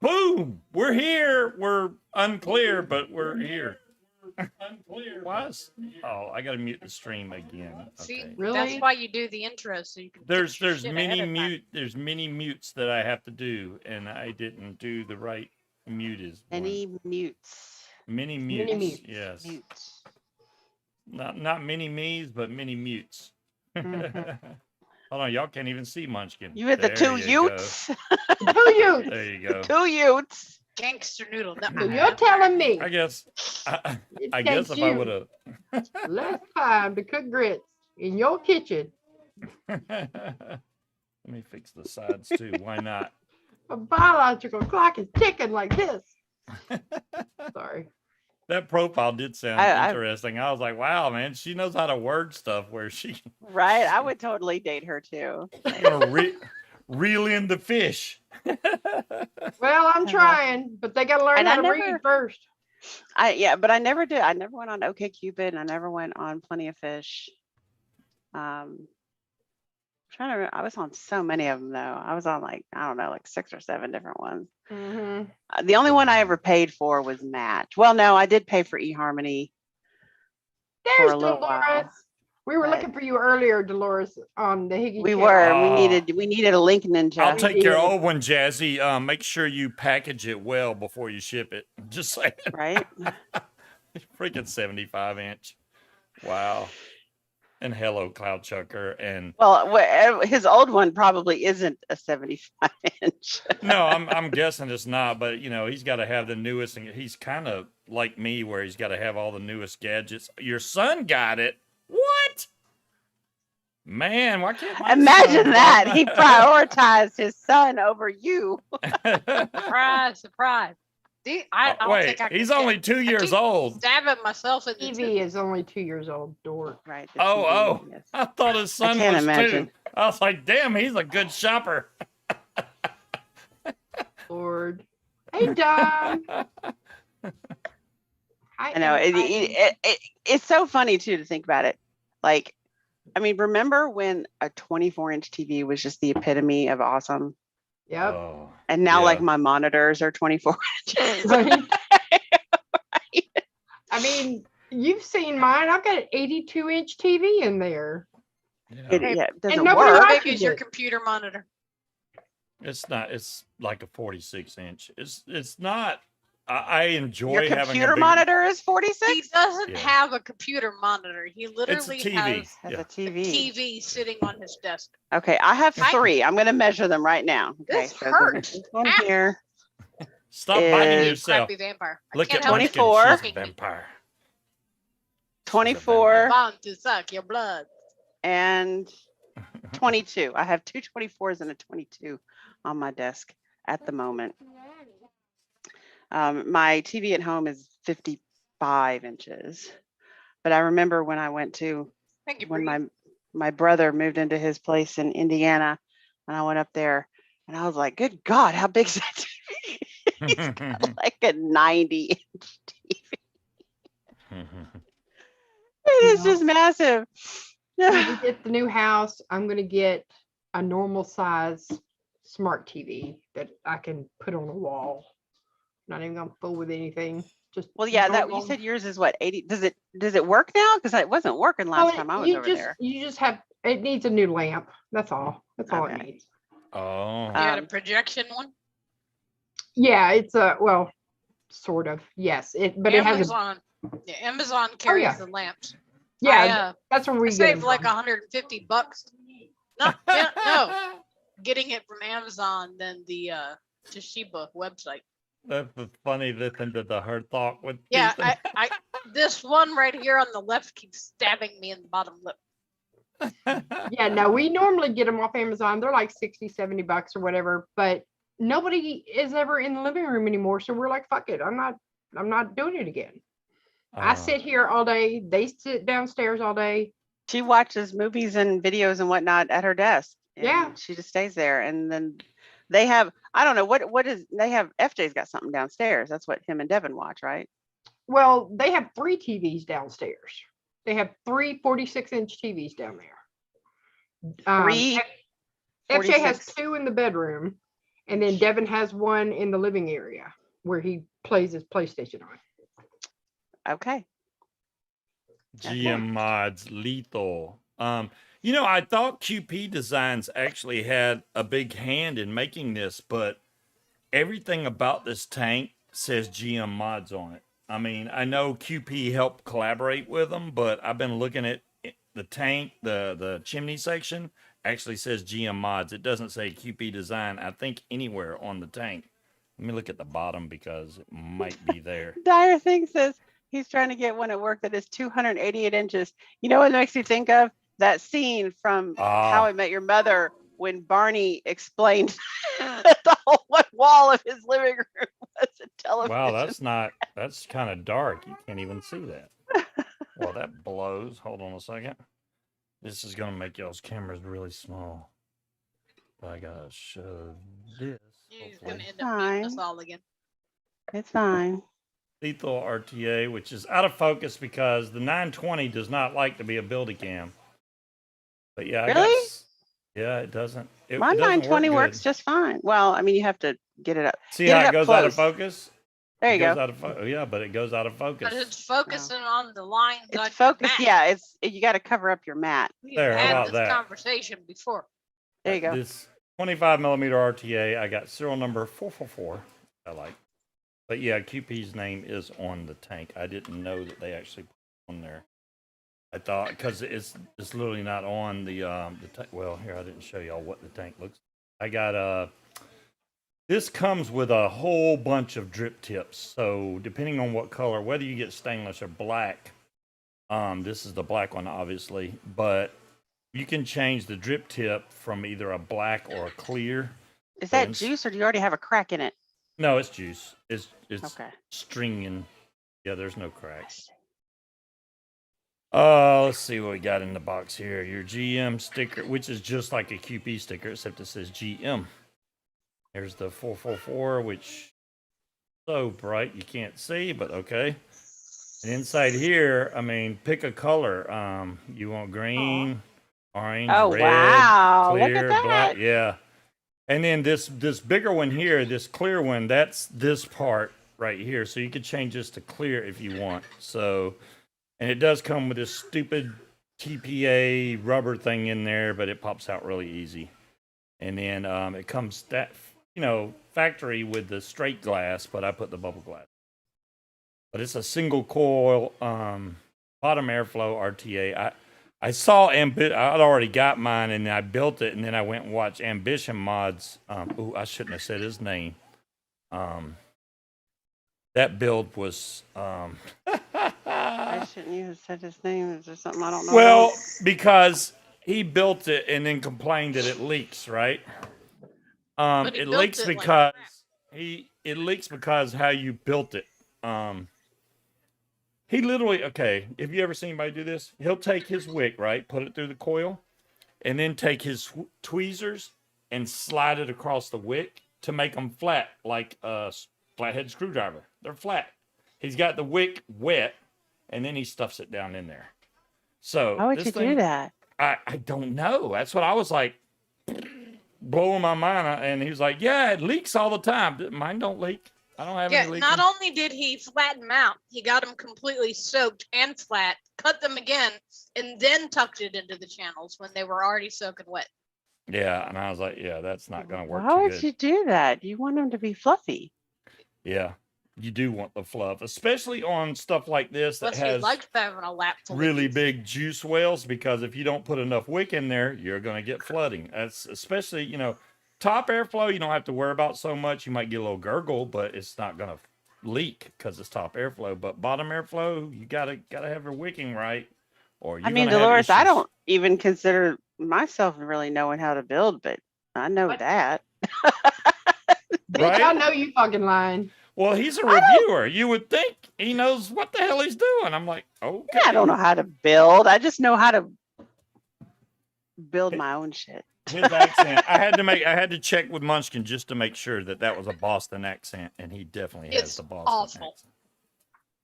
Boom! We're here. We're unclear, but we're here. Was? Oh, I gotta mute the stream again. See, Okay. Really? that's why you do the intro, so you can. There's many mutes that I have to do, and I didn't do the right mute is one. Any mutes? Mini Mini mutes. mutes. Yes. Mutes. Not mini me's, but mini mutes. Hold on, y'all can't even see Munchkin. You had the There two you go. Utes. Two Utes. There you go. Two Utes. Gangster noodle. No, So you're telling me I guess. it I guess takes if I you would have. less time to cook grits in your kitchen. Let me fix the sides too. Why not? A biological clock is ticking like this. Sorry. That profile did sound interesting. I was like, wow, man, she knows how to word stuff where she Right. I would totally date her too. gonna reel in the fish. Well, I'm trying, but they got to learn And how I to read first. But I never did. I never went on OkCupid. I never went on Plenty of Fish. Trying to remember, I was on so many of them though. I was on like, I don't know, like 6 or 7 different ones. Mm-hmm. The only one I ever paid for was Match. Well, no, I did pay for eHarmony for There's a little Dolores. while. We were But- looking for you earlier, Dolores, on the Higgy. We channel. were. Oh. We needed a Link Ninja. I'll take your Yeah. old one, Jazzy. Make sure you package it well before you ship it. Just saying. Right? Freaking 75-inch. Wow. And hello, Cloud Chucker. And Well, his old one probably isn't a 75-inch. no, I'm guessing it's not, but you know, he's got to have the newest, and he's kind of like me where he's got to have all the newest gadgets. Your son got it. What? Man, why can't my Imagine son- that. He prioritized his son over you. surprise, surprise. See, I don't Wait, think I can he's get- only 2 years keep old. Stabbing myself in the Evie is only 2 years old. Dork. Right. the Oh, TV, yes. I thought his son can't was imagine. 2. I was like, damn, he's a good shopper. Lord. Hey, Dom. I know. It's so funny too to think about it. Like, I mean, remember when a 24-inch TV was just the epitome of awesome? Yep. Oh, And now, yeah. like, my monitors are 24 inches. Right. I mean, you've seen mine. I've got an 82-inch TV in there. yeah. It doesn't nobody work. How watches big is your it. computer monitor? It's not. It's like a 46-inch. It's not. I enjoy Your having a computer big, monitor is He 46? doesn't Yeah. have a computer monitor. He It's a literally TV. has Has Yeah. a a TV. TV sitting on his desk. Okay, I have I- 3. I'm going to measure them right now. Okay, This so hurts. this one here. Stop biting is yourself. Crappy vampire. I Look can't at help Munchkin. 24. She's a vampire. 24 Want to suck your blood. and 22. I have 2 24s and a 22 on my desk at the moment. My TV at home is 55 inches. But I remember when I went to, Thank you, when Bree. my brother moved into his place in Indiana, and I went up there and I was like, good God, how big is that TV? Like a 90-inch TV. It is just massive. When we get the new house, I'm going to get a normal size smart TV that I can put on a wall. Not even going to fool with anything. Just Well, yeah, that you normal. said yours is what, 80? Does it work now? Because it wasn't working last Oh, time I was over there. You just have, it needs a new lamp. That's all. That's all it Okay. needs. Oh. You got a Um, projection one? Yeah, it's a, well, sort of. Yes. But it has a, Amazon. Yeah, Amazon carries yeah. the lamps. yeah, that's where I we get saved them like from. $150. No, getting it from Amazon than the Toshiba website. That's funny listening to her talk with Yeah, Ethan. I this one right here on the left keeps stabbing me in the bottom lip. Yeah, no, we normally get them off Amazon. They're like 60, $70 or whatever, but nobody is ever in the living room anymore. So we're like, fuck it. I'm not doing it again. I sit here all day. They sit downstairs all day. She watches movies and videos and whatnot at her desk. and Yeah. She just stays there. And then they have, I don't know, what is, they have, FJ's got something downstairs. That's what him and Devin watch, right? Well, they have 3 TVs downstairs. They have 3 46-inch TVs down there. 3 FJ has 46. 2 in the bedroom, And then Devin has one in the living area where he plays his PlayStation on. Okay. GM mods lethal. I thought QP Designs actually had a big hand in making this, but everything about this tank says GM mods on it. I mean, I know QP helped collaborate with them, but I've been looking at the tank, the chimney section actually says GM mods. It doesn't say QP Design, I think, anywhere on the tank. Let me look at the bottom because it might be there. Dyer Thing says he's trying to get one at work that is 288 inches. You know what it makes me think of? That scene from How I Met Your Mother when Barney explained the whole one wall of his living room was a television. Wow, that's kind of dark. You can't even see that. Well, that blows. Hold on a second. This is going to make y'all's cameras really small. I got to show this. He's going to end up beating us all again. It's fine. Lethal RTA, which is out of focus because the 920 does not like to be a build cam. But yeah, really? Yeah, it doesn't. My 920 works just fine. Well, I mean, you have to get it up. See how it goes out of focus? There you go. Yeah, but it goes out of focus. But it's focusing on the lines. It's focused. Yeah, you got to cover up your mat. We've had this conversation before. There you go. This 25mm RTA, I got serial number 444. I like. But yeah, QP's name is on the tank. I didn't know that they actually put it on there. I thought because it's literally not on the tank. Well, here I didn't show y'all what the tank looks like. I got this comes with a whole bunch of drip tips. So depending on what color, whether you get stainless or black, this is the black one obviously, but you can change the drip tip from either a black or a clear. Is that juice or do you already have a crack in it? No, it's juice. It's okay. Stringing. Yeah, there's no cracks. Let's see what we got in the box here. Your GM sticker, which is just like a QP sticker, except it says GM. There's the 444, which is so bright you can't see, but okay. And inside here, I mean, pick a color. You want green, orange, red, wow. clear, look at that. black. Yeah. And then this bigger one here, this clear one, that's this part right here. So you could change this to clear if you want. So, and it does come with this stupid TPA rubber thing in there, but it pops out really easy. And then it comes factory with the straight glass, but I put the bubble glass. But it's a single coil bottom airflow RTA. I saw I'd already got mine and I built it, and then I went and watched Ambition Mods. I shouldn't have said his name. That build was. I shouldn't even have said his name. Is there something I don't know? Well, because he built it and then complained that it leaks, right? It leaks because it leaks because how you built it. He literally, okay, have you ever seen anybody do this? He'll take his wick, right, put it through the coil, and then take his tweezers and slide it across the wick to make them flat, like a flathead screwdriver. They're flat. He's got the wick wet, and then he stuffs it down in there. So how would you do that? I don't know. That's what I was like, blowing my mind. And he was like, yeah, it leaks all the time. Mine don't leak. I don't have any leaking. Not only did he flatten them out, he got them completely soaked and flat, cut them again, and then tucked it into the channels when they were already soaking wet. Yeah, and I was like, yeah, that's not going to work. Why would you do that? You want them to be fluffy. Yeah, you do want the fluff, especially on stuff like this that has having a lap full really big juice wells, because if you don't put enough wick in there, you're going to get flooding. That's especially, top airflow, you don't have to worry about so much. You might get a little gurgle, but it's not going to leak because it's top airflow. But bottom airflow, you gotta have your wicking right, or you're Dolores, I don't even consider myself really knowing how to build, but I know that. Bitch, I know you fucking lying. Well, he's a reviewer. You would think he knows what the hell he's doing. I'm like, okay. Yeah, I don't know how to build. I just know how to build my own shit. His accent. I had to check with Munchkin just to make sure that was a Boston accent, and he definitely has the Boston accent.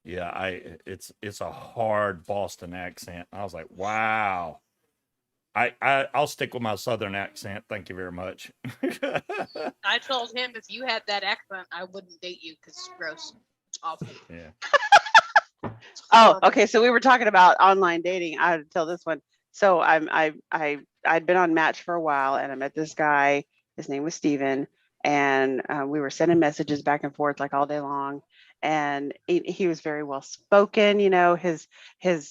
Yeah, it's a hard Boston accent. I was like, wow. I'll stick with my southern accent. Thank you very much. I told him if you had that accent, I wouldn't date you because it's gross. It's awful. Yeah. It's Oh, horrible. okay. So we were talking about online dating. I had to tell this one. So I'd been on Match for a while, and I met this guy. His name was Steven, and we were sending messages back and forth like all day long. And he was very well spoken. You know, his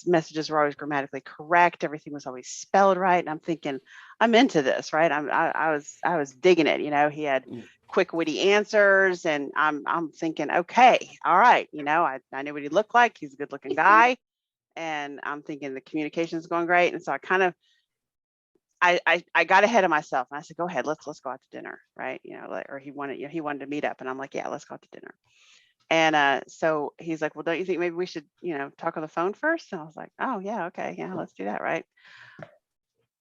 messages were always grammatically correct. Everything was always spelled right. And I'm thinking, I'm into this, right? I was digging it. You know, he had quick, witty answers, and I'm thinking, okay, all right. You know, I knew what he looked like. He's a good looking guy. And I'm thinking the communication is going great. And so I kind of, I got ahead of myself, and I said, go ahead, let's go out to dinner. Right. You know, or he wanted to meet up, and I'm like, yeah, let's go out to dinner. And so he's like, well, don't you think maybe we should, you know, talk on the phone first? And I was like, oh yeah, okay, yeah, let's do that. Right.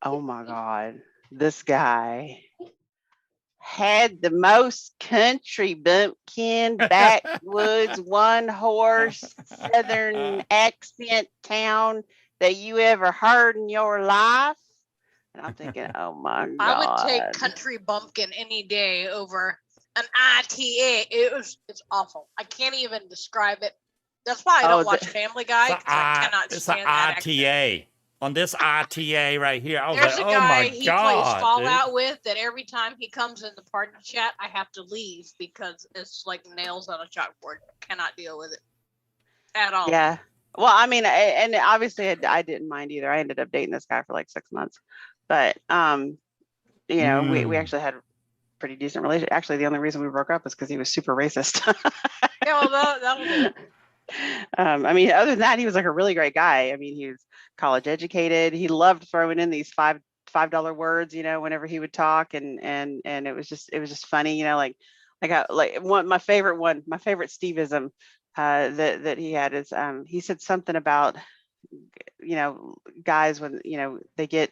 Oh my God, this guy had the most country bumpkin backwoods one horse southern accent town that you ever heard in your life. And I'm thinking, oh my God. I would take country bumpkin any day over an RTA. It's awful. I can't even describe it. That's why I don't watch Family Guy, because I cannot stand that accent. RTA. On this RTA right here, I was There's like, a oh guy my he God. plays Fallout with that every time he comes in the party chat, I have to leave because it's like nails on a chalkboard. Cannot deal with it at all. Yeah. Well, I mean, and obviously I didn't mind either. I ended up dating this guy for like 6 months, but you know, we actually had a pretty decent relationship. Actually, the only reason we broke up was because he was super racist. Yeah, well, that was it. I mean, other than that, he was like a really great guy. I mean, he was college educated. He loved throwing in these $5 words, you know, whenever he would talk, and it was just funny, you know, like my favorite Steveism that he had is he said something about, you know, guys when, you know, they get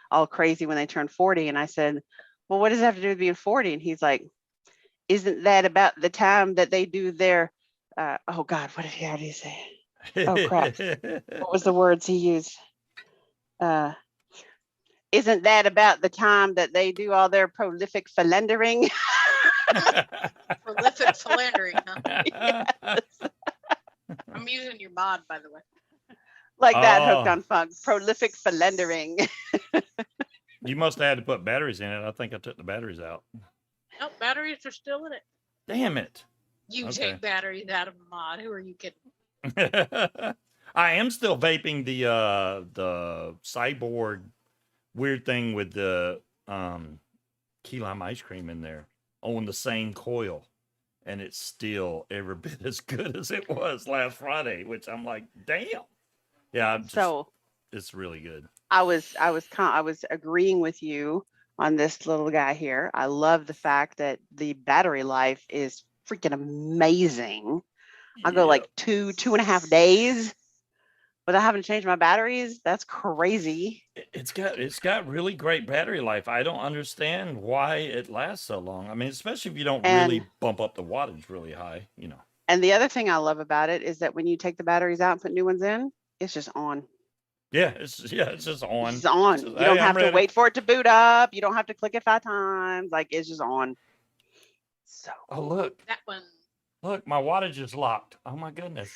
all crazy when they turn 40, and I said, well, what does it have to do with being 40? And he's like, isn't that about the time that they do their oh God, how did he say? Oh crap. What was the words he used? Isn't that about the time that they do all their prolific philandering? Prolific philandering, huh? Yes. I'm using your mod, by the way. Like that, hooked on funk. Prolific philandering. You must have had to put batteries in it. I think I took the batteries out. Nope, batteries are still in it. Damn it. You Okay. take batteries out of a mod. Who are you kidding? I am still vaping the cyborg weird thing with the key lime ice cream in there on the same coil, and it's still every bit as good as it was last Friday, which I'm like, damn. Yeah, it's really good. I was agreeing with you on this little guy here. I love the fact that the battery life is freaking amazing. I'll go like 2.5 days without having to change my batteries. That's crazy. It's got really great battery life. I don't understand why it lasts so long. I mean, especially if you don't really bump up the wattage really high, you know. And the other thing I love about it is that when you take the batteries out and put new ones in, it's just on. Yeah, it's just on. It's on. You don't have to wait for it to boot up. You don't have to click it 5 times. Like, it's just on. So. Oh, look. That one. Look, my wattage is locked. Oh my goodness.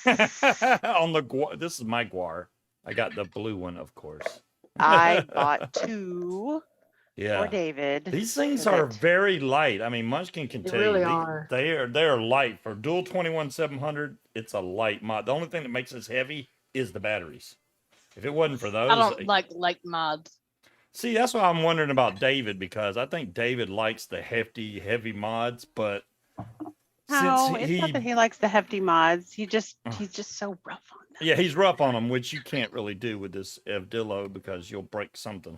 On the this is my guar. I got the blue one, of course. I bought 2 for David. These things are very light. I mean, Munchkin can tell really you are. They are light for dual 21700. It's a light mod. The only thing that makes this heavy is the batteries. If it wasn't for those, I don't like light mods. See, that's why I'm wondering about David, because I think David likes the hefty, heavy mods, but no, it's not that he likes the hefty mods. He's just so rough on them. Yeah, he's rough on them, which you can't really do with this Evdillo because you'll break something.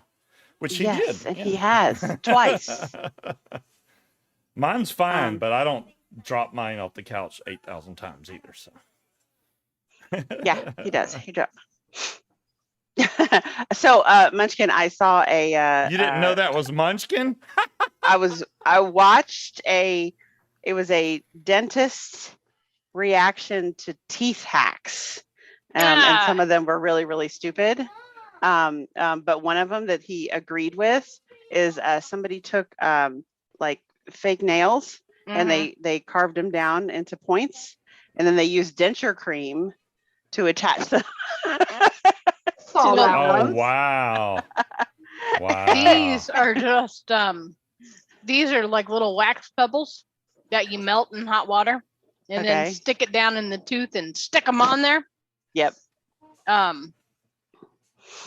Which he did. And he has twice. Mine's fine, but I don't drop mine off the couch 8,000 times either. So. Yeah, he does. He drops. So, Munchkin, I saw a. You didn't know that was Munchkin? I watched it was a dentist reaction to teeth hacks. And some of them were really, really stupid. But one of them that he agreed with is somebody took like fake nails and they carved them down into points, and then they used denture cream to attach them. Saw that Oh one. wow. Wow. These are just these are like little wax pebbles that you melt in hot water and then Okay. stick it down in the tooth and stick them on there. Yep.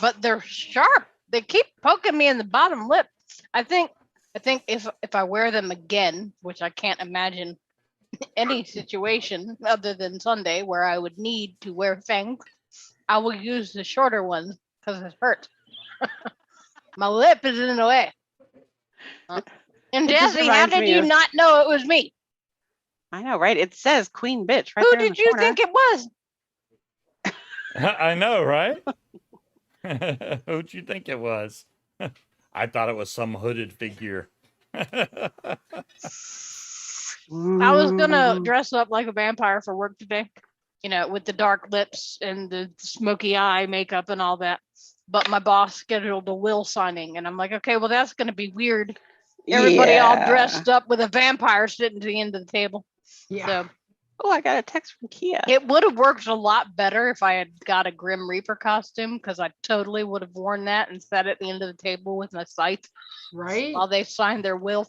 But they're sharp. They keep poking me in the bottom lip. I think if I wear them again, which I can't imagine any situation other than Sunday where I would need to wear fangs, I will use the shorter ones because it hurts. My lip is in the way. And It just Jesse, how reminds did me you of- not know it was me? I know, right? It says Queen Bitch right Who there in did the you corner. think it was? I know, right? Who'd you think it was? I thought it was some hooded figure. I was gonna dress up like a vampire for work today, you know, with the dark lips and the smoky eye makeup and all that. But my boss scheduled a will signing, and I'm like, okay, well, that's gonna be weird. Everybody all dressed up with a vampire sitting to the end of the table. Yeah. So Oh, I got a text from Kia. it would have worked a lot better if I had got a Grim Reaper costume, because I totally would have worn that and sat at the end of the table with my scythe Right. while they signed their will.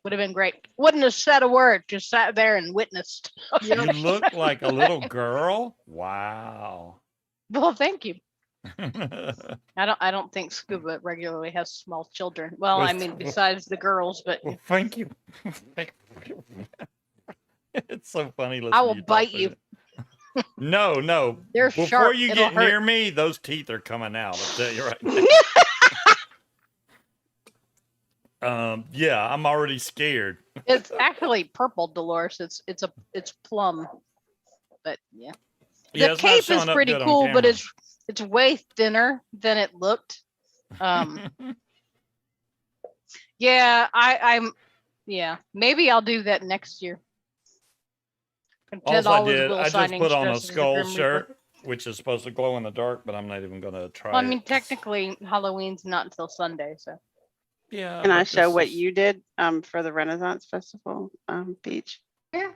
Would have been great. Wouldn't have said a word, just sat there and witnessed. You look like a little girl. Wow. Well, thank you. I don't think Scuba regularly has small children. Well, I mean, besides the girls, but Well, thank you. It's so funny. I will listening to bite talk you. about it. No. They're Before sharp. you It'll get hurt. near me, those teeth are coming out. I'll tell you right. Yeah, I'm already scared. It's actually purple, Dolores. It's plum. But yeah. Yeah, The it's not cape is showing up pretty good on cool, but camera. it's way thinner than it looked. Yeah, yeah, maybe I'll do that next year. Attend All I his did, will I just signings put on a dressed as skull Grim Reaper. shirt, which is supposed to glow in the dark, but I'm not even gonna try. Well, I mean, it. technically, Halloween's not until Sunday, so. Yeah. Can I but show this what is- you did for the Renaissance Festival, Peach? Yeah.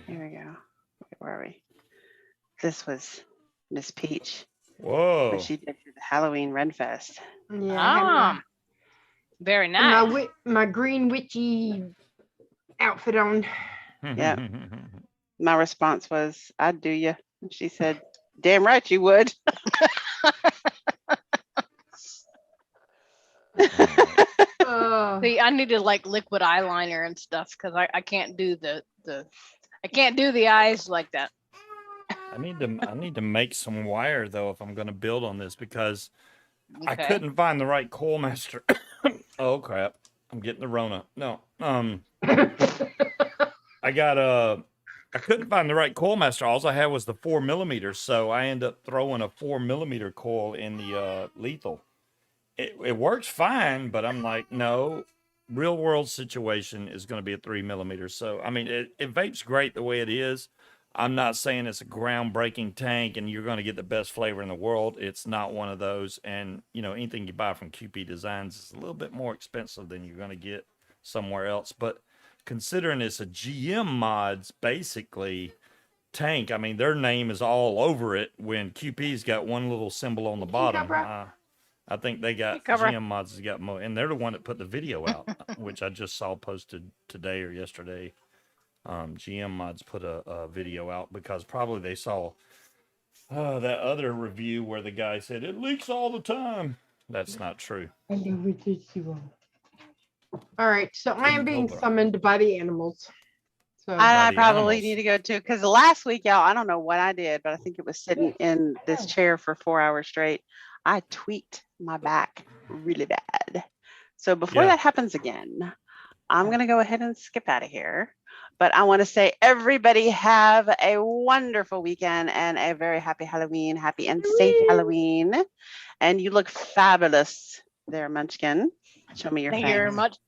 Here we go. Where are we? This was Miss Peach, Whoa. what she did for the Halloween Ren Fest. Yeah. I had my- Very my nice. my green witchy outfit on. Yep. My response was, I'd do you. And she said, damn right you would. See, I need to like liquid eyeliner and stuff because I can't do I can't do the eyes like that. I need to make some wire though if I'm gonna build on this because I Okay. couldn't find the right coil master. Oh crap. I'm getting the Rona. No. I couldn't find the right coil master. All I had was the 4mm, so I ended up throwing a 4mm coil in the lethal. It works fine, but I'm like, no, real world situation is going to be a 3mm. So I mean, it vapes great the way it is. I'm not saying it's a groundbreaking tank and you're going to get the best flavor in the world. It's not one of those. And you know, anything you buy from QP Designs is a little bit more expensive than you're going to get somewhere else. But considering it's a GM mods basically tank, I mean, their name is all over it when QP's got one little symbol on the bottom. I think they got GM mods has got more, and they're the one that put the video out, which I just saw posted today or yesterday. GM mods put a video out because probably they saw that other review where the guy said it leaks all the time. That's not true. All right, so I am being summoned by the animals. So And I the probably animals. need to go too, because last week, y'all, I don't know what I did, but I think it was sitting in this chair for 4 hours straight. I tweaked my back really bad. So before Yeah. that happens again, I'm going to go ahead and skip out of here. But I want to say, everybody have a wonderful weekend and a very happy Halloween, happy and safe Halloween. And you look fabulous there, Munchkin. Show me your Thank you very face. much.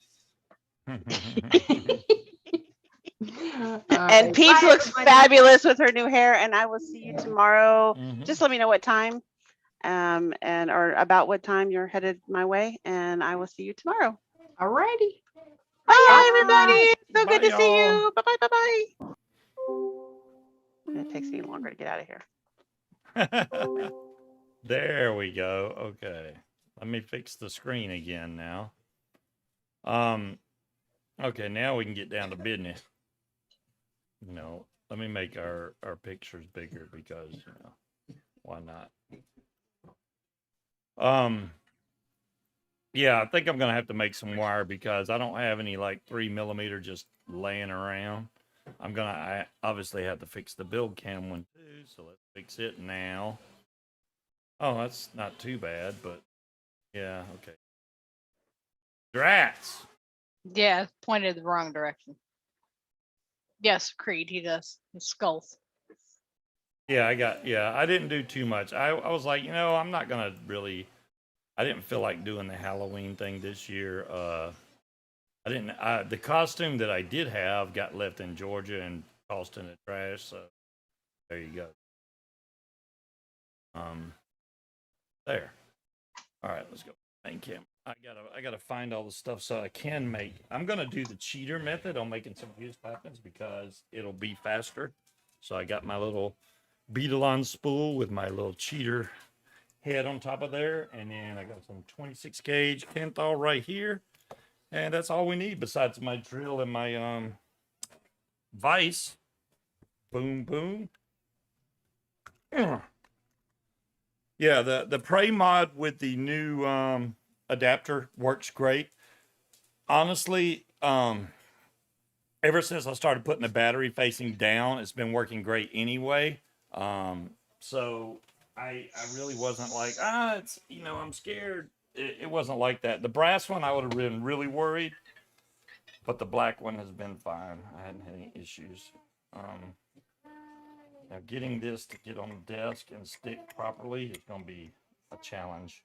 And Peach bye, looks everybody. fabulous with her new hair. And I will see you tomorrow. Mhm. Just let me know what time, and or about what time you're headed my way, and I will see you tomorrow. Alrighty. Bye, everybody. So Bye, good to see y'all. you. Bye, bye, bye, bye. It takes me longer to get out of here. There we go. Okay. Let me fix the screen again now. Okay, now we can get down to business. Let me make our pictures bigger because, why not? Yeah, I think I'm gonna have to make some wire because I don't have any like 3mm just laying around. I obviously have to fix the build cam one too, so let's fix it now. Oh, that's not too bad, but yeah, okay. Drats. Yeah, it's pointed the wrong direction. Yes, Creed, he does. His skulls. Yeah, I didn't do too much. I was like, I'm not gonna really. I didn't feel like doing the Halloween thing this year. The costume that I did have got left in Georgia and tossed in the trash. So there you go. There. All right, let's go. Thank you. I gotta find all the stuff so I can make. I'm gonna do the cheater method on making some fuse weapons because it'll be faster. So I got my little beetle on spool with my little cheater head on top of there, and then I got some 26 gauge Kenthal right here, and that's all we need besides my drill and my vise. Boom, boom. Yeah, the Prey mod with the new adapter works great. Honestly, ever since I started putting the battery facing down, it's been working great anyway. So I really wasn't like, it's, I'm scared. It wasn't like that. The brass one, I would have been really worried, but the black one has been fine. I hadn't had any issues. Now getting this to get on the desk and stick properly is going to be a challenge.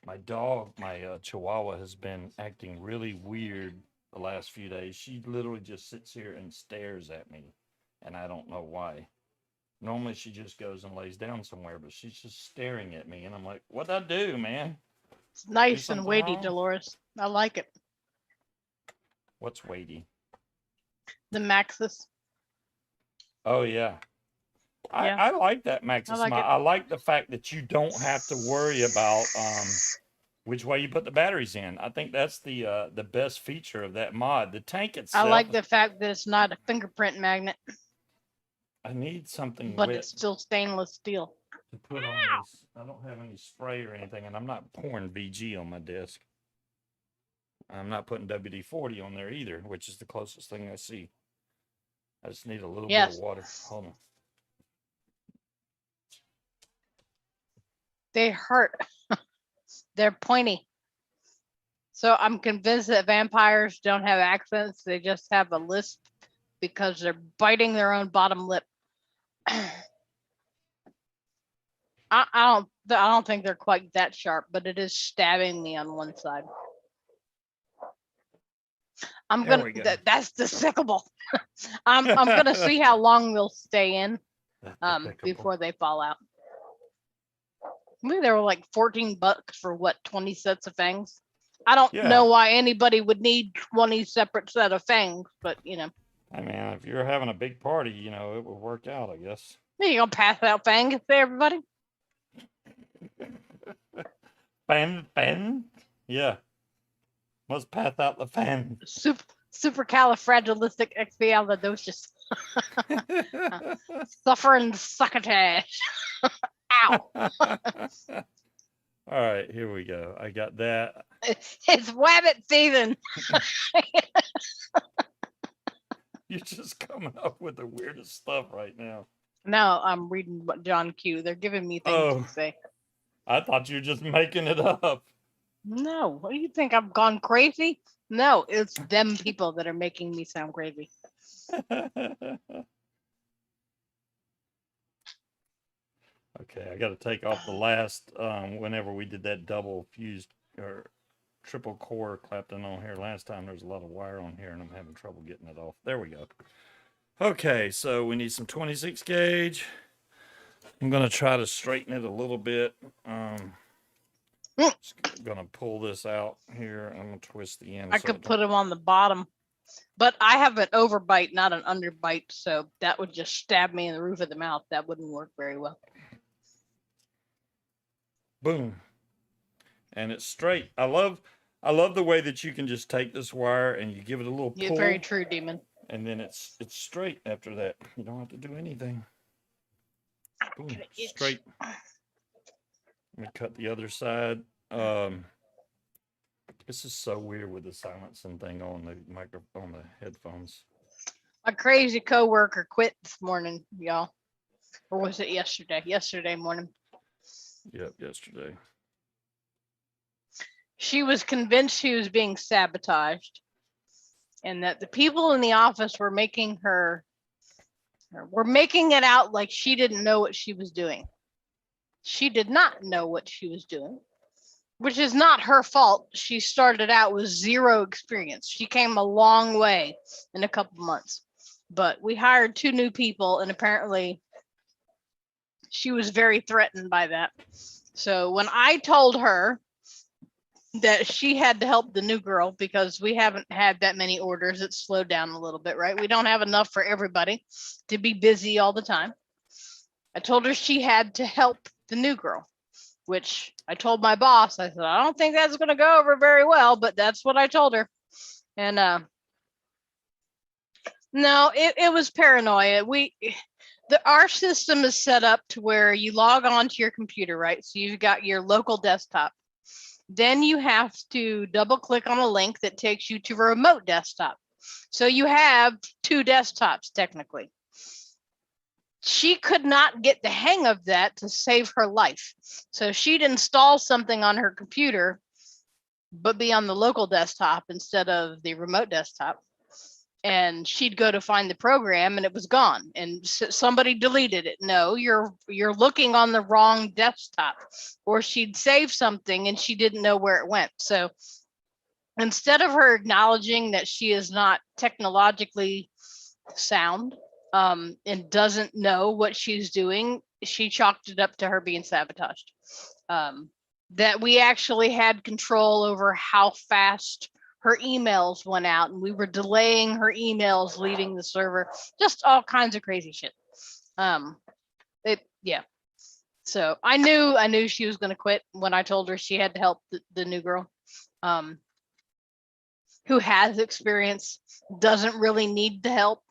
My dog, my Chihuahua, has been acting really weird the last few days. She literally just sits here and stares at me, and I don't know why. Normally she just goes and lays down somewhere, but she's just staring at me, and I'm like, what'd I do, man? It's nice and something weighty, wrong? Dolores. I like it. What's weighty? The Maxis. Oh, yeah. Yeah. I like that Maxis. I like I it. like the fact that you don't have to worry about which way you put the batteries in. I think that's the best feature of that mod. The tank itself. I like the fact that it's not a fingerprint magnet, I need something but wet it's still stainless steel. to put on this. I don't have any spray or anything, and I'm not pouring VG on my desk. I'm not putting WD-40 on there either, which is the closest thing I see. I just need a little bit of water. Hold on. They hurt. They're pointy. So I'm convinced that vampires don't have accents. They just have a lisp because they're biting their own bottom lip. I don't think they're quite that sharp, but it is stabbing me on one side. I'm There gonna. we go. That's despicable. I'm gonna see how long they'll stay in That's despicable. before they fall out. Maybe they were like $14 for what, 20 sets of fangs. I don't know why anybody would need 20 separate set of fangs, but I mean, if you're having a big party, it would work out, I guess. There you go, pass out fangs there, everybody. Fan? Yeah. Must pass out the fan. Supercalifragilisticexpialidocious. Suffering succotash. Ow. All right, here we go. I got that. It's wabbit season. You're just coming up with the weirdest stuff right now. No, I'm reading what John Q. They're giving me things to say. I thought you were just making it up. No, what do you think? I've gone crazy? No, it's them people that are making me sound crazy. Okay, I got to take off the last whenever we did that double fused or triple core clapped in on here last time. There's a lot of wire on here and I'm having trouble getting it off. There we go. Okay, so we need some 26 gauge. I'm gonna try to straighten it a little bit. Just gonna pull this out here. I'm gonna twist the end. I could put them on the bottom, but I have an overbite, not an underbite, so that would just stab me in the roof of the mouth. That wouldn't work very well. Boom. And it's straight. I love the way that you can just take this wire and you give it a little pull. You're very true, Demon. And then it's straight after that. You don't have to do anything. Boom, straight. Let me cut the other side. This is so weird with the silencing thing on the headphones. My crazy coworker quit this morning, y'all. Or was it yesterday? Yesterday morning. Yep, yesterday. She was convinced she was being sabotaged and that the people in the office were making it out like she didn't know what she was doing. She did not know what she was doing, which is not her fault. She started out with zero experience. She came a long way in a couple months, but we hired 2 new people and apparently she was very threatened by that. So when I told her that she had to help the new girl because we haven't had that many orders, it's slowed down a little bit, right? We don't have enough for everybody to be busy all the time. I told her she had to help the new girl, which I told my boss. I said, I don't think that's going to go over very well, but that's what I told her. And no, it was paranoia. Our system is set up to where you log on to your computer, right? So you've got your local desktop. Then you have to double click on a link that takes you to a remote desktop. So you have 2 desktops technically. She could not get the hang of that to save her life. So she'd install something on her computer, but be on the local desktop instead of the remote desktop. And she'd go to find the program and it was gone and somebody deleted it. No, you're looking on the wrong desktop. Or she'd save something and she didn't know where it went. So instead of her acknowledging that she is not technologically sound and doesn't know what she's doing, she chalked it up to her being sabotaged. That we actually had control over how fast her emails went out and we were delaying her emails leaving the server, just all kinds of crazy shit. Yeah. So I knew she was going to quit when I told her she had to help the new girl, who has experience, doesn't really need the help,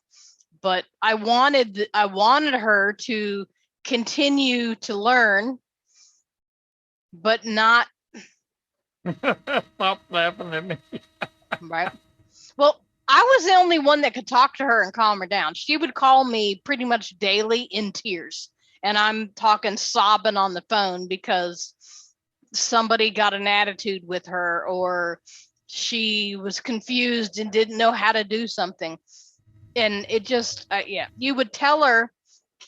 but I wanted her to continue to learn, but not. Stop laughing at me. Right. Well, I was the only one that could talk to her and calm her down. She would call me pretty much daily in tears. And I'm talking sobbing on the phone because somebody got an attitude with her or she was confused and didn't know how to do something. And it just, you would tell her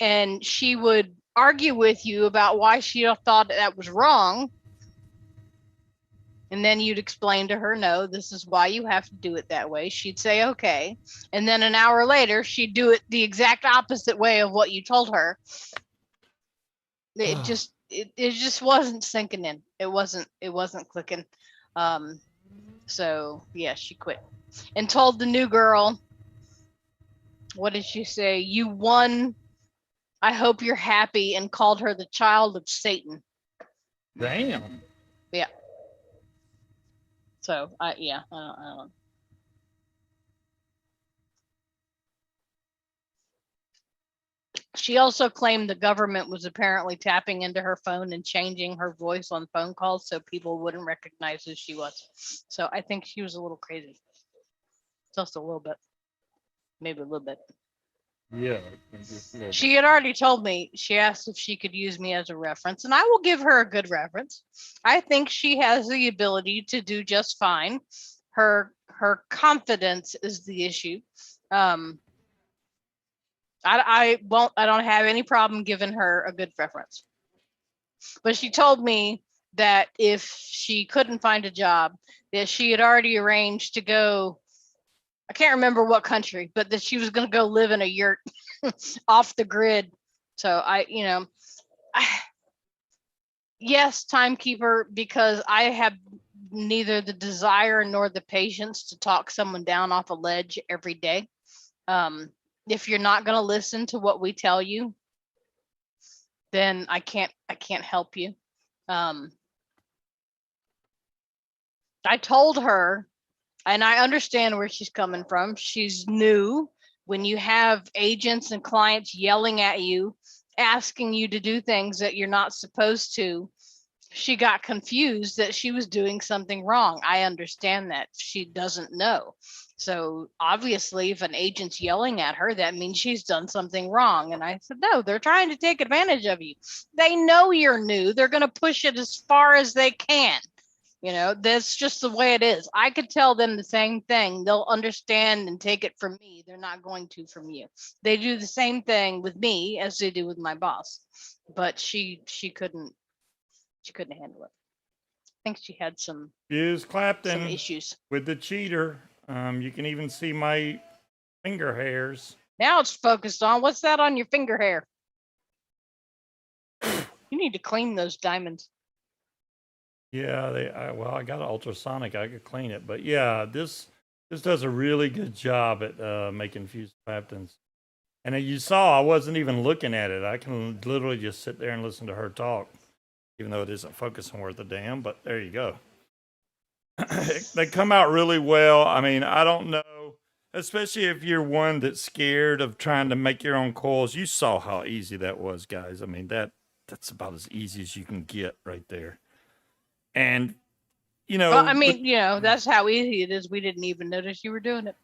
and she would argue with you about why she thought that was wrong. And then you'd explain to her, no, this is why you have to do it that way. She'd say, okay. And then an hour later, she'd do it the exact opposite way of what you told her. It just wasn't sinking in. It wasn't clicking. So yeah, she quit and told the new girl, what did she say? You won. I hope you're happy, and called her the child of Satan. Damn. Yeah. So I don't. She also claimed the government was apparently tapping into her phone and changing her voice on phone calls so people wouldn't recognize who she was. So I think she was a little crazy. Just a little bit. Maybe a little bit. Yeah. She had already told me, she asked if she could use me as a reference, and I will give her a good reference. I think she has the ability to do just fine. Her confidence is the issue. I don't have any problem giving her a good reference. But she told me that if she couldn't find a job, that she had already arranged to go, I can't remember what country, but that she was going to go live in a yurt off the grid. So yes, timekeeper, because I have neither the desire nor the patience to talk someone down off a ledge every day. If you're not going to listen to what we tell you, then I can't help you. I told her, and I understand where she's coming from. She's new. When you have agents and clients yelling at you, asking you to do things that you're not supposed to, she got confused that she was doing something wrong. I understand that. She doesn't know. So obviously, if an agent's yelling at her, that means she's done something wrong. And I said, no, they're trying to take advantage of you. They know you're new. They're going to push it as far as they can. That's just the way it is. I could tell them the same thing. They'll understand and take it from me. They're not going to from you. They do the same thing with me as they do with my boss. But she couldn't handle it. I think she had some Clapton issues with the cheater. You can even see my finger hairs. Now it's focused on what's that on your finger hair? You need to clean those diamonds. Yeah, I got an ultrasonic. I could clean it, but yeah, this does a really good job at making fused Claptons. And you saw I wasn't even looking at it. I can literally just sit there and listen to her talk, even though it isn't focusing worth a damn. But there you go. They come out really well. I mean, I don't know, especially if you're one that's scared of trying to make your own coils. You saw how easy that was, guys. I mean, that's about as easy as you can get right there. And well, I mean, that's how easy it is. We didn't even notice you were doing it.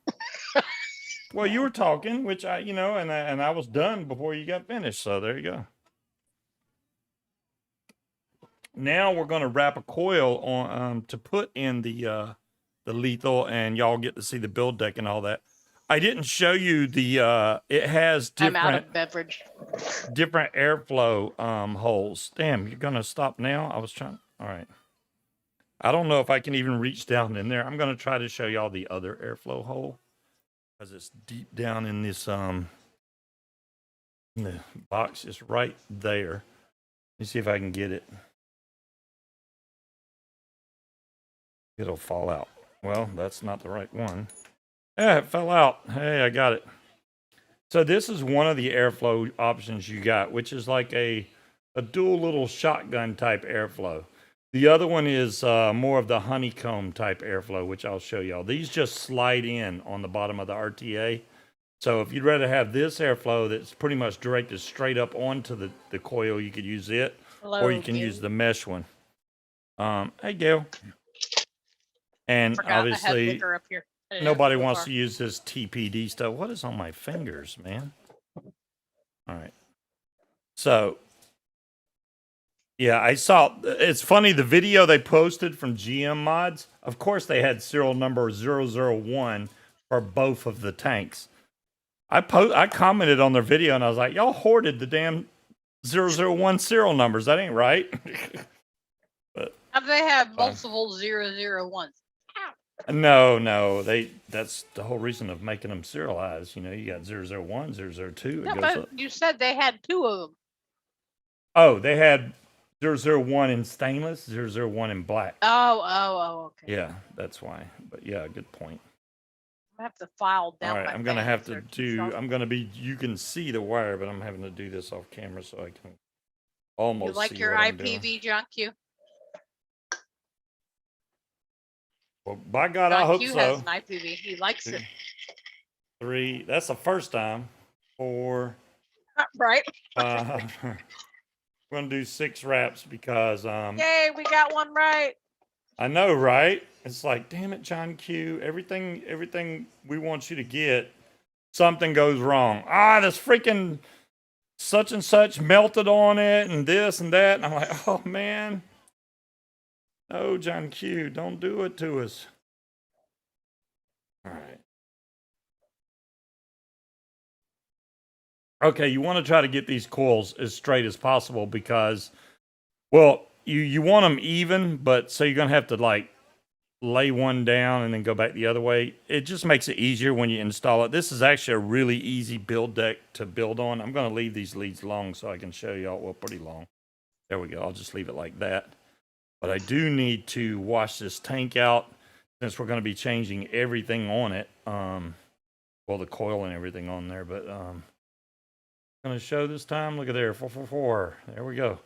Well, you were talking, which and I was done before you got finished. So there you go. Now we're going to wrap a coil on to put in the lethal, and y'all get to see the build deck and all that. I didn't show you the it has different, I'm out of beverage. Different airflow holes. Damn, you're gonna stop now? I was trying. All right. I don't know if I can even reach down in there. I'm gonna try to show y'all the other airflow hole because it's deep down in this in the box. It's right there. Let me see if I can get it. It'll fall out. Well, that's not the right one. Yeah, it fell out. Hey, I got it. So this is one of the airflow options you got, which is like a dual little shotgun type airflow. The other one is more of the honeycomb type airflow, which I'll show y'all. These just slide in on the bottom of the RTA. So if you'd rather have this airflow that's pretty much directed straight up onto the coil, you could use it. Hello, or you can use the mesh one. Hey, Gail. And obviously, up here. nobody wants to use this TPD stuff. What is on my fingers, man? All right. So, yeah, I saw. It's funny, the video they posted from GM Mods, of course, they had serial number 001 for both of the tanks. I commented on their video, and I was like, y'all hoarded the damn 001 serial numbers. That ain't right. But they have multiple 001s. No, that's the whole reason of making them serialized. You got 001, 002. No, but you said they had two of them. Oh, they had 001 in stainless, 001 in black. Oh, okay. Yeah, that's why. But yeah, good point. I have to file down. All right, I'm gonna have to do. I'm gonna be. You can see the wire, but I'm having to do this off camera so I can almost. You like see your what I'm IPV, doing. John Q? Well, by God, I John hope Q so. has an IPV. He likes it. 3. That's the first time. 4. Right. We're gonna do 6 wraps because Yay, we got one right. I know, right? It's like, damn it, John Q. Everything we want you to get, something goes wrong. This freaking such and such melted on it, and this and that. And I'm like, oh man, no, John Q. Don't do it to us. All right. Okay, you want to try to get these coils as straight as possible because, well, you want them even, but so you're gonna have to like lay one down and then go back the other way. It just makes it easier when you install it. This is actually a really easy build deck to build on. I'm gonna leave these leads long so I can show y'all. Well, pretty long. There we go. I'll just leave it like that. But I do need to wash this tank out since we're gonna be changing everything on it. Well, the coil and everything on there, but I'm gonna show this time. Look at there, 444. There we go. All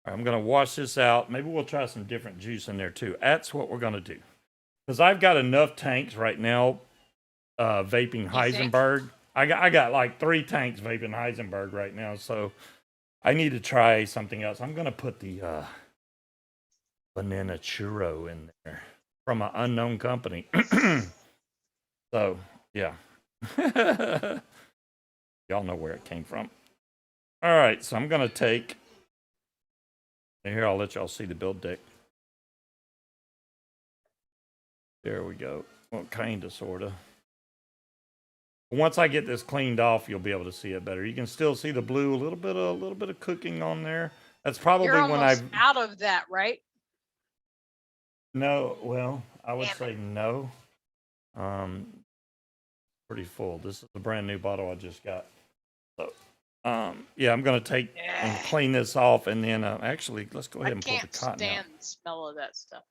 right, I'm gonna wash this out. Maybe we'll try some different juice in there too. That's what we're gonna do. Because I've got enough tanks right now vaping Heisenberg. I got like 3 tanks vaping Heisenberg right now, so I need to try something else. I'm gonna put the banana churro in there from an unknown company. So yeah. Y'all know where it came from. All right, so I'm gonna take here. I'll let y'all see the build deck. There we go. Well, kinda, sorta. Once I get this cleaned off, you'll be able to see it better. You can still see the blue, a little bit of cooking on there. That's probably You're when almost I've out of that, right? no. Well, I would Damn say no. Pretty full. This is a brand new bottle I just got. So, yeah, I'm gonna take and clean this off, and then actually, let's go ahead and pull the can't cotton stand out. the smell of that stuff.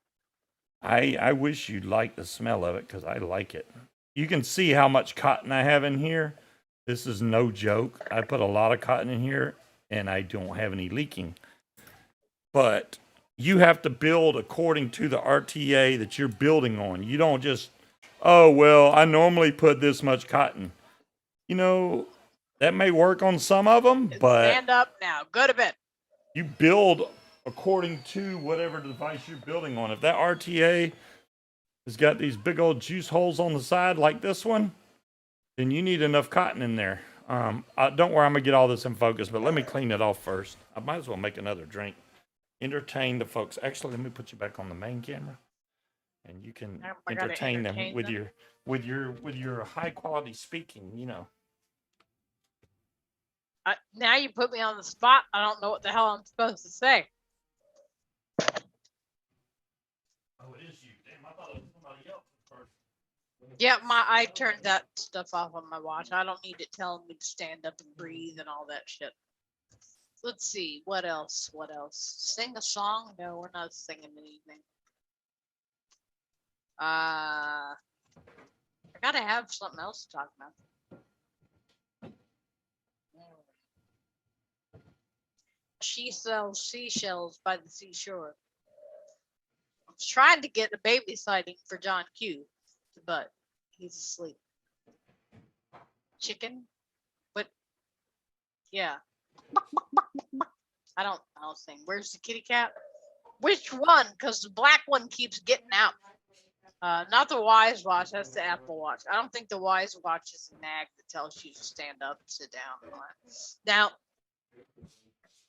I wish you'd like the smell of it because I like it. You can see how much cotton I have in here. This is no joke. I put a lot of cotton in here, and I don't have any leaking. But you have to build according to the RTA that you're building on. You don't just, oh, well, I normally put this much cotton. You know, that may work on some of them, but Stand up now. Go to bed. you build according to whatever device you're building on. If that RTA has got these big old juice holes on the side like this one, then you need enough cotton in there. Don't worry, I'm gonna get all this in focus, but let me clean it off first. I might as well make another drink. Entertain the folks. Actually, let me put you back on the main camera, and you can I gotta entertain them entertain with them. your high quality speaking. You know. Now you put me on the spot. I don't know what the hell I'm supposed to say. Oh, it is you. Damn, I thought it was somebody else at first. Yeah, I turned that stuff off on my watch. I don't need it telling me to stand up and breathe and all that shit. Let's see, what else? What else? Sing a song? No, we're not singing anything. I gotta have something else to talk about. She sells seashells by the seashore. I was trying to get a baby sighting for John Q, but he's asleep. Chicken? But yeah. I don't sing. Where's the kitty cat? Which one? Because the black one keeps getting out. Not the Wise Watch. That's the Apple Watch. I don't think the Wise Watch is a nag that tells you to stand up, sit down. Now,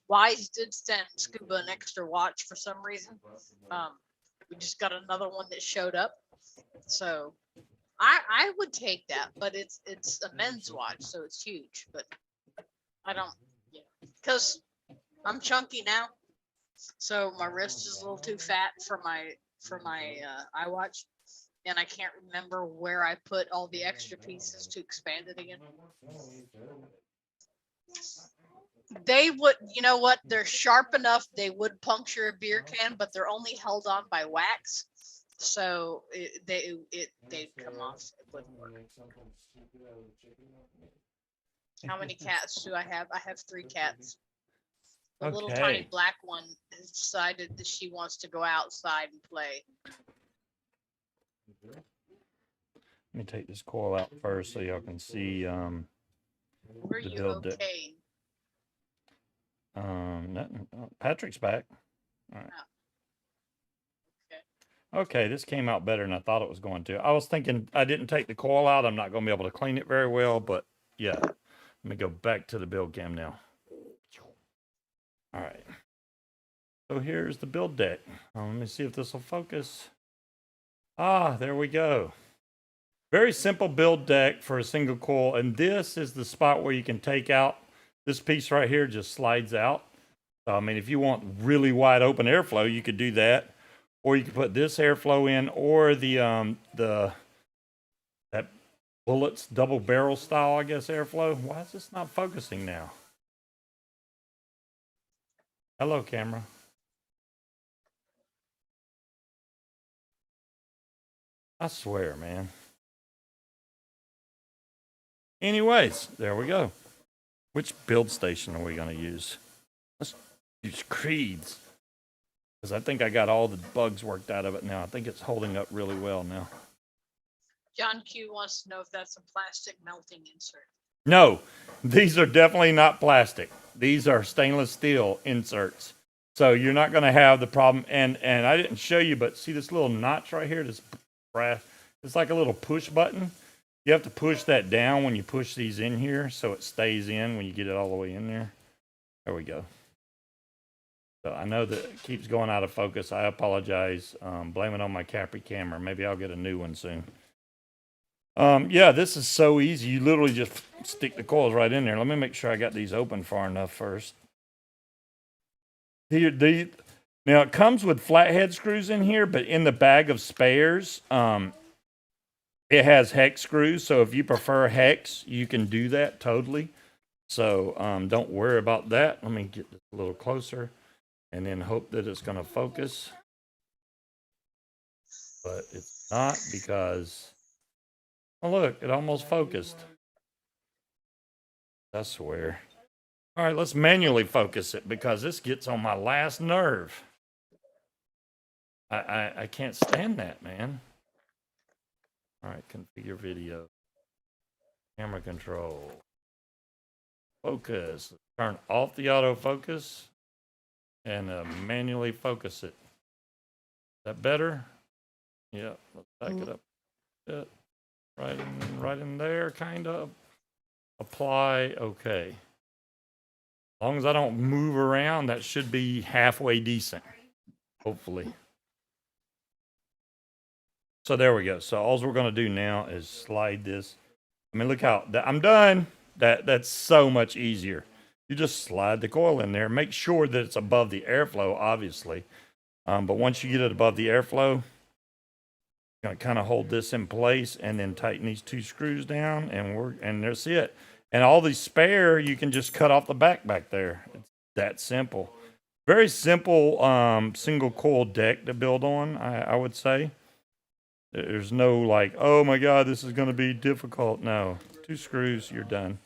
Wise did send Scuba an extra watch for some reason. We just got another one that showed up. So I would take that, but it's a men's watch, so it's huge. But I don't, yeah, because I'm chunky now, so my wrist is a little too fat for my iWatch, and I can't remember where I put all the extra pieces to expand it again. They would, you know what? They're sharp enough. They would puncture a beer can, but they're only held on by wax, so they'd come off. It wouldn't work. How many cats do I have? I have 3 cats. The little tiny Okay. black one has decided that she wants to go outside and play. Let me take this coil out first so y'all can see Were the you build deck. okay? Nothing. Patrick's back. All right. Okay. Okay, this came out better than I thought it was going to. I was thinking I didn't take the coil out. I'm not going to be able to clean it very well, but yeah. Let me go back to the build cam now. All right. So here's the build deck. Let me see if this will focus. Ah, there we go. Very simple build deck for a single coil. And this is the spot where you can take out this piece right here, just slides out. So, I mean, if you want really wide open airflow, you could do that, or you could put this airflow in, or that bullets double barrel style, I guess, airflow. Why is this not focusing now? Hello, camera. I swear, man. Anyways, there we go. Which build station are we going to use? Let's use Creed's. Because I think I got all the bugs worked out of it now. I think it's holding up really well now. John Q wants to know if that's a plastic melting insert. No, these are definitely not plastic. These are stainless steel inserts. So you're not going to have the problem. And I didn't show you, but see this little notch right here? This brass. It's like a little push button. You have to push that down when you push these in here so it stays in when you get it all the way in there. There we go. So I know that it keeps going out of focus. I apologize. Blame it on my Capri camera. Maybe I'll get a new one soon. Yeah, this is so easy. You literally just stick the coils right in there. Let me make sure I got these open far enough first. Now it comes with flathead screws in here, but in the bag of spares, it has hex screws. So if you prefer hex, you can do that totally. So don't worry about that. Let me get this a little closer and then hope that it's going to focus. But it's not because, oh look, it almost focused. I swear. All right, let's manually focus it because this gets on my last nerve. I can't stand that, man. All right, configure video. Camera control. Focus. Turn off the autofocus and manually focus it. Is that better? Yeah, let's back it up. Yeah, right in there, kind of. Apply, okay. As long as I don't move around, that should be halfway decent, hopefully. So there we go. So all we're going to do now is slide this. I mean, look how I'm done. That's so much easier. You just slide the coil in there. Make sure that it's above the airflow, obviously. But once you get it above the airflow, you're going to kind of hold this in place and then tighten these two screws down, and that's it. And all these spare, you can just cut off the back there. It's that simple. Very simple single coil deck to build on, I would say. There's no like, oh my God, this is going to be difficult. No, 2 screws, you're done.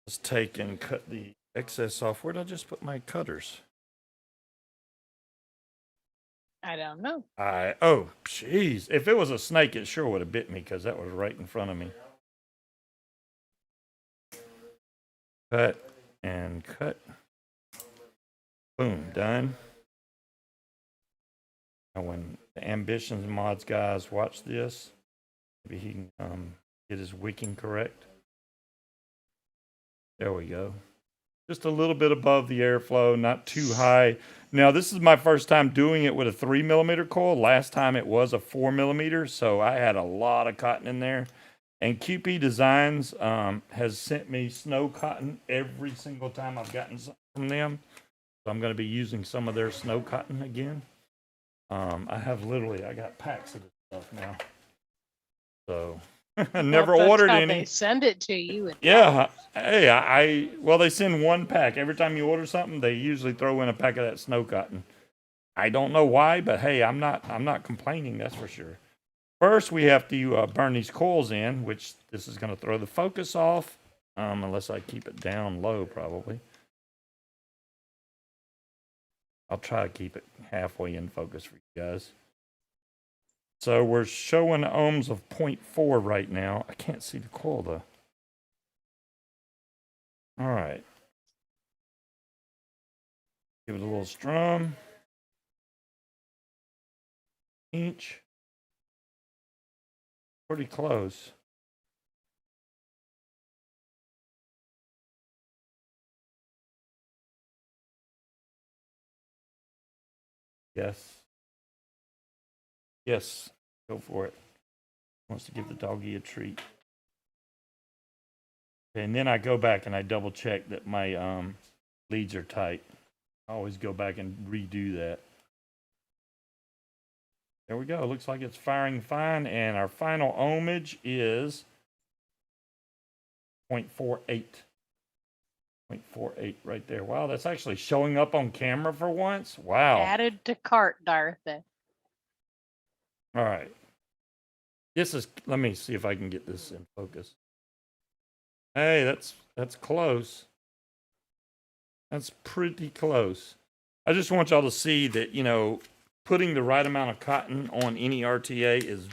Let's take and cut the excess off. Where did I just put my cutters? I don't know. Oh, jeez. If it was a snake, it sure would have bit me because that was right in front of me. Cut and cut. Boom, done. And when the Ambitions Mods guys watch this, maybe he can get his wicking correct. There we go. Just a little bit above the airflow, not too high. Now, this is my first time doing it with a 3mm coil. Last time it was a 4mm, so I had a lot of cotton in there. And QP Designs has sent me snow cotton every single time I've gotten some from them. So I'm going to be using some of their snow cotton again. I got packs of this stuff now. So I never ordered any. They send it to you. Yeah. Hey, well, they send 1 pack. Every time you order something, they usually throw in a pack of that snow cotton. I don't know why, but hey, I'm not complaining, that's for sure. First, we have to burn these coils in, which this is going to throw the focus off, unless I keep it down low, probably. I'll try to keep it halfway in focus for you guys. So we're showing ohms of 0.4 right now. I can't see the coil, though. All right. Give it a little strum. Inch. Pretty close. Yes. Yes. Go for it. Wants to give the doggy a treat. Okay, and then I go back and I double check that my leads are tight. I always go back and redo that. There we go. Looks like it's firing fine. And our final ohmage is 0.48. 0.48 right there. Wow, that's actually showing up on camera for once. Wow. Added to cart, Dorothy. All right. This is, let me see if I can get this in focus. Hey, that's close. That's pretty close. I just want y'all to see that, you know, putting the right amount of cotton on any RTA is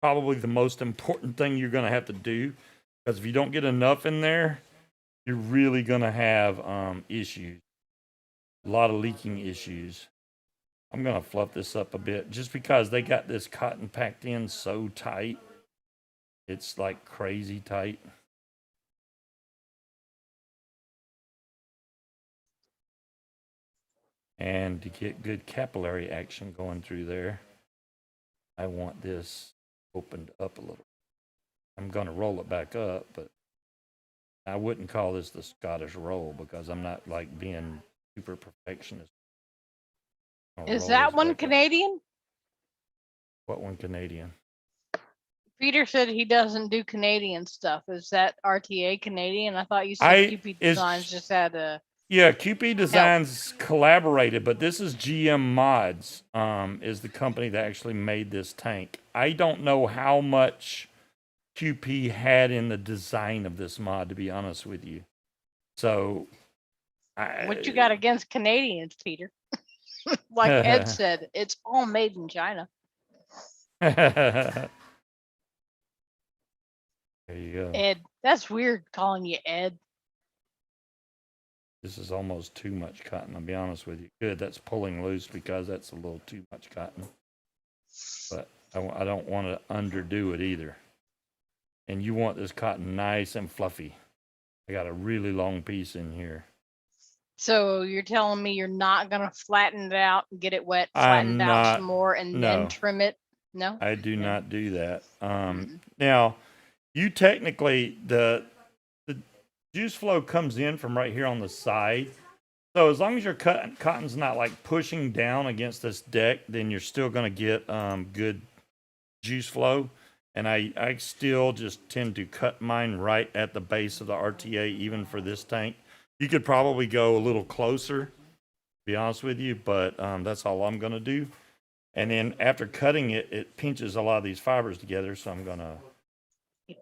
probably the most important thing you're going to have to do. Because if you don't get enough in there, you're really going to have issues. A lot of leaking issues. I'm going to fluff this up a bit just because they got this cotton packed in so tight. It's like crazy tight. And to get good capillary action going through there, I want this opened up a little. I'm going to roll it back up, but I wouldn't call this the Scottish roll because I'm not like being super perfectionist. Is that one Canadian? What one Canadian? Peter said he doesn't do Canadian stuff. Is that RTA Canadian? I thought you said QP Designs just had a. Yeah, QP Designs collaborated, but this is GM Mods, is the company that actually made this tank. I don't know how much QP had in the design of this mod, to be honest with you. So, What you got against Canadians, Peter? Like Ed said, it's all made in China. There you go. Ed, that's weird calling you Ed. This is almost too much cotton, I'll be honest with you. Good, that's pulling loose because that's a little too much cotton. But I don't want to underdo it either. And you want this cotton nice and fluffy. I got a really long piece in here. So you're telling me you're not going to flatten it out and get it wet, flatten it out some more, and then trim it? No? I do not do that. Now, you technically, the juice flow comes in from right here on the side. So as long as your cotton's not like pushing down against this deck, then you're still going to get good juice flow. And I still just tend to cut mine right at the base of the RTA, even for this tank. You could probably go a little closer, to be honest with you, but that's all I'm going to do. And then after cutting it, it pinches a lot of these fibers together. So I'm going to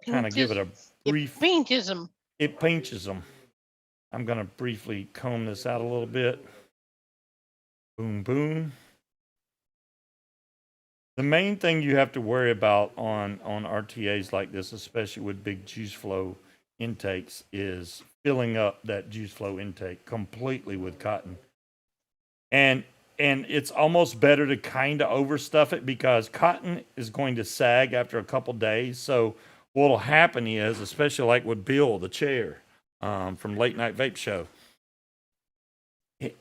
kind of give it a brief... It pinches them. It pinches them. I'm going to briefly comb this out a little bit. Boom, boom. The main thing you have to worry about on RTAs like this, especially with big juice flow intakes, is filling up that juice flow intake completely with cotton. And it's almost better to kind of overstuff it because cotton is going to sag after a couple days. So what'll happen is, especially like with Bill, the chair from Late Night Vape Show,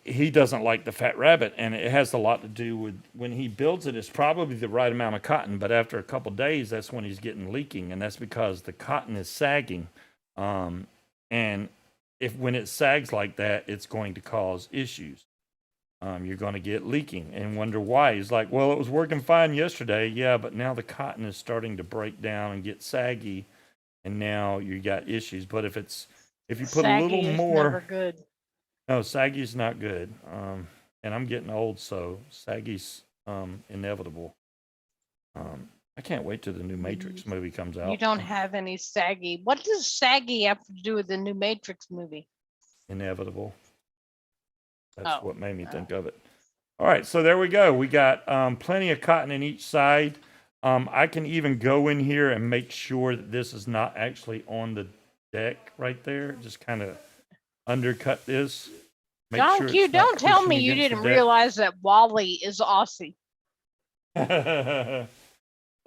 he doesn't like the fat rabbit, and it has a lot to do with when he builds it, it's probably the right amount of cotton, but after a couple days, that's when he's getting leaking, and that's because the cotton is sagging. And when it sags like that, it's going to cause issues. You're going to get leaking and wonder why. He's like, well, it was working fine yesterday. Yeah, but now the cotton is starting to break down and get saggy, and now you got issues. But if you put a little more, never good. No, saggy's not good. And I'm getting old, so saggy's inevitable. I can't wait till the new Matrix movie comes out. You don't have any saggy. What does saggy have to do with the new Matrix movie? Inevitable. That's what made me think of it. All right, so there we go. We got plenty of cotton in each side. I can even go in here and make sure that this is not actually on the deck right there. Just kind of undercut this. John Q, don't tell me you didn't realize that Wally is Aussie. So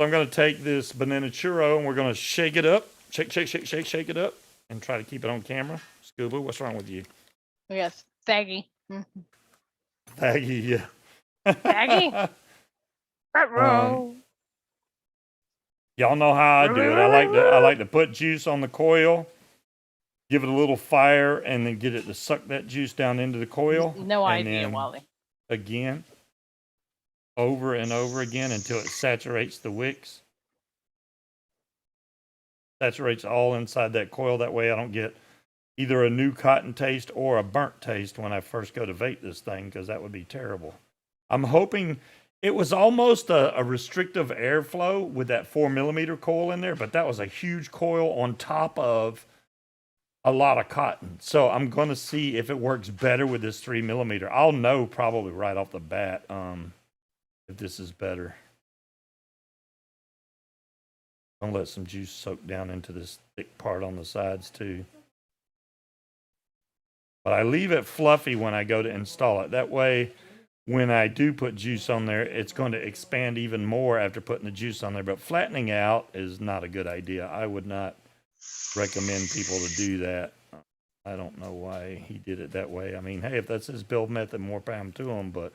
I'm going to take this banana churro and we're going to shake it up. Shake it up and try to keep it on camera. Scuba, what's wrong with you? Yes, saggy. Saggy, yeah. Saggy? Y'all know how I do it. I like to put juice on the coil. give it a little fire, and then get it to suck that juice down into the coil. No and idea, then Wally. again, over and over again until it saturates the wicks. Saturates all inside that coil. That way I don't get either a new cotton taste or a burnt taste when I first go to vape this thing, because that would be terrible. I'm hoping it was almost a restrictive airflow with that 4mm coil in there, but that was a huge coil on top of a lot of cotton. So I'm going to see if it works better with this 3mm. I'll know probably right off the bat if this is better. I'm going to let some juice soak down into this thick part on the sides too. But I leave it fluffy when I go to install it. That way, when I do put juice on there, it's going to expand even more after putting the juice on there. But flattening out is not a good idea. I would not recommend people to do that. I don't know why he did it that way. I mean, hey, if that's his build method, more power to him, but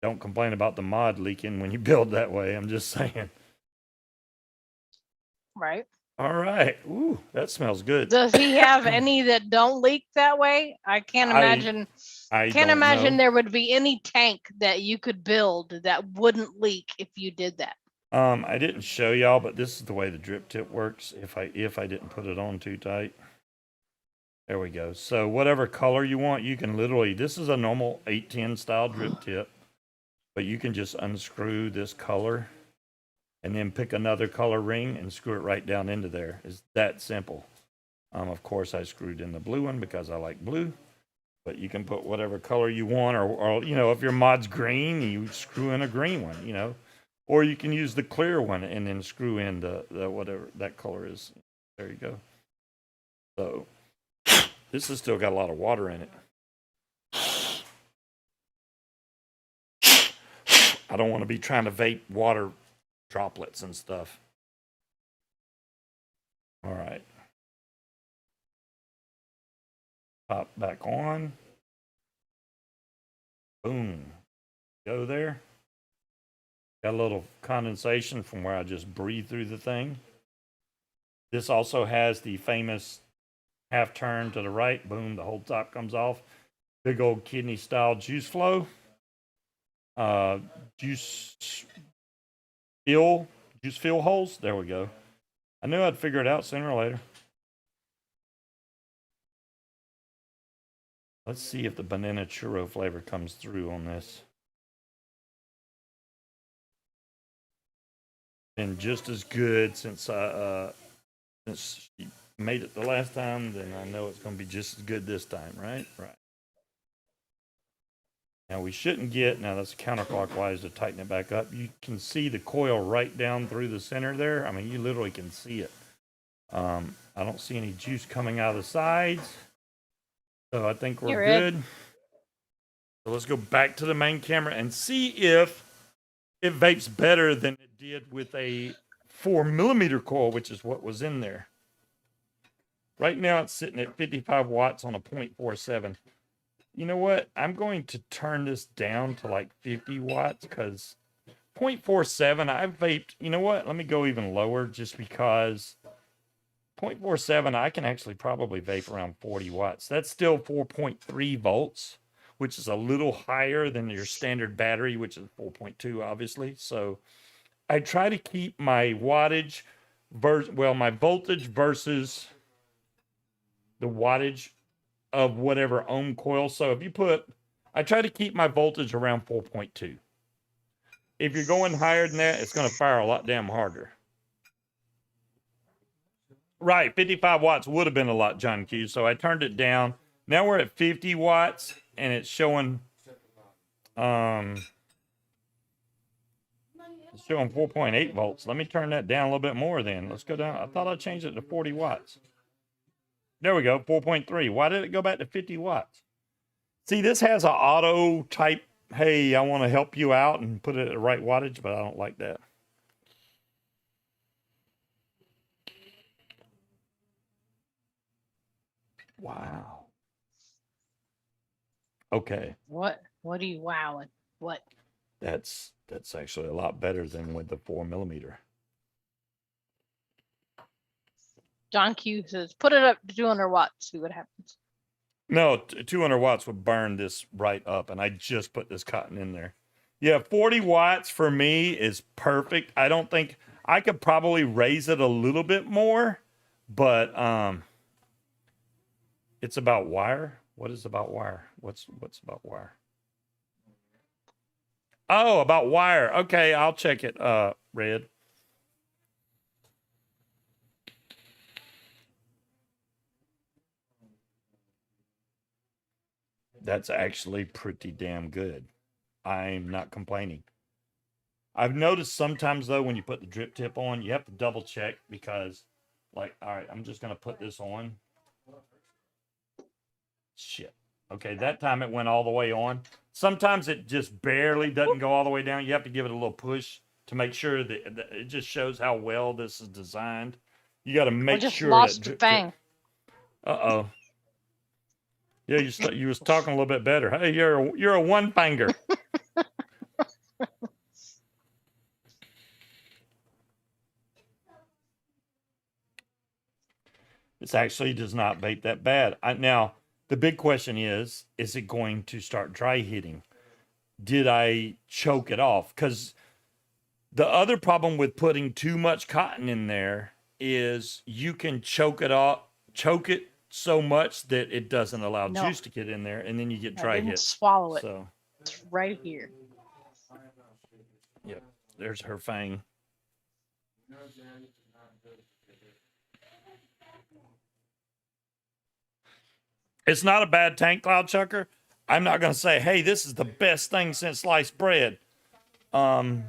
don't complain about the mod leaking when you build that way. I'm just saying. Right. All right. Ooh, that smells good. Does he have any that don't leak that way? I can't imagine. I Can't don't imagine know. there would be any tank that you could build that wouldn't leak if you did that. I didn't show y'all, but this is the way the drip tip works. If I didn't put it on too tight. There we go. So whatever color you want, you can literally, this is a normal 810 style drip tip, but you can just unscrew this color and then pick another color ring and screw it right down into there. It's that simple. Of course I screwed in the blue one because I like blue, but you can put whatever color you want, or you know, if your mod's green, you screw in a green one, you know, or you can use the clear one and then screw in the whatever that color is. There you go. So this has still got a lot of water in it. I don't want to be trying to vape water droplets and stuff. All right. Pop back on. Boom. Go there. Got a little condensation from where I just breathed through the thing. This also has the famous half turn to the right. Boom, the whole top comes off. Big old kidney style juice flow. Juice fill holes. There we go. I knew I'd figure it out sooner or later. Let's see if the banana churro flavor comes through on this. Been just as good since she made it the last time, then I know it's going to be just as good this time, right? Right. Now we shouldn't get, now that's counterclockwise to tighten it back up. You can see the coil right down through the center there. I mean, you literally can see it. I don't see any juice coming out of the sides. So I think we're good. So let's go back to the main camera and see if it vapes better than it did with a 4mm coil, which is what was in there. Right now it's sitting at 55 watts on a 0.47. You know what? I'm going to turn this down to like 50 watts because 0.47, I've vaped. You know what? Let me go even lower just because 0.47, I can actually probably vape around 40 watts. That's still 4.3 volts, which is a little higher than your standard battery, which is 4.2, obviously. So I try to keep my wattage, my voltage versus the wattage of whatever ohm coil. So if you put, I try to keep my voltage around 4.2. If you're going higher than that, it's going to fire a lot damn harder. Right, 55 watts would have been a lot, John Q. So I turned it down. Now we're at 50 watts, and it's showing, it's showing 4.8 volts. Let me turn that down a little bit more then. Let's go down. I thought I changed it to 40 watts. There we go, 4.3. Why did it go back to 50 watts? See, this has an auto type, hey, I want to help you out and put it at the right wattage, but I don't like that. Wow. Okay. What are you wowing? What? That's actually a lot better than with the 4mm. John Q says, put it up to 200 watts, see what happens. No, 200 watts would burn this right up, and I just put this cotton in there. Yeah, 40 watts for me is perfect. I don't think I could probably raise it a little bit more, but it's about wire. What is about wire? What's about wire? Oh, about wire. Okay, I'll check it, Red. That's actually pretty damn good. I'm not complaining. I've noticed sometimes though, when you put the drip tip on, you have to double check because like, all right, I'm just going to put this on. Shit. Okay. That time it went all the way on. Sometimes it just barely doesn't go all the way down. You have to give it a little push to make sure that it just shows how well this is designed. You got to make just sure lost that the drip fang. tip. Uh-oh. Yeah, you was talking a little bit better. Hey, you're a one finger. This actually does not vape that bad. Now, the big question is it going to start dry heating? Did I choke it off? Because the other problem with putting too much cotton in there is you can choke it so much that it doesn't allow No. juice to get in there, and then you get I dry didn't hits. swallow it. So, It's right here. yep, there's her fang. It's not a bad tank, Cloud Chucker. I'm not going to say, hey, this is the best thing since sliced bread. Most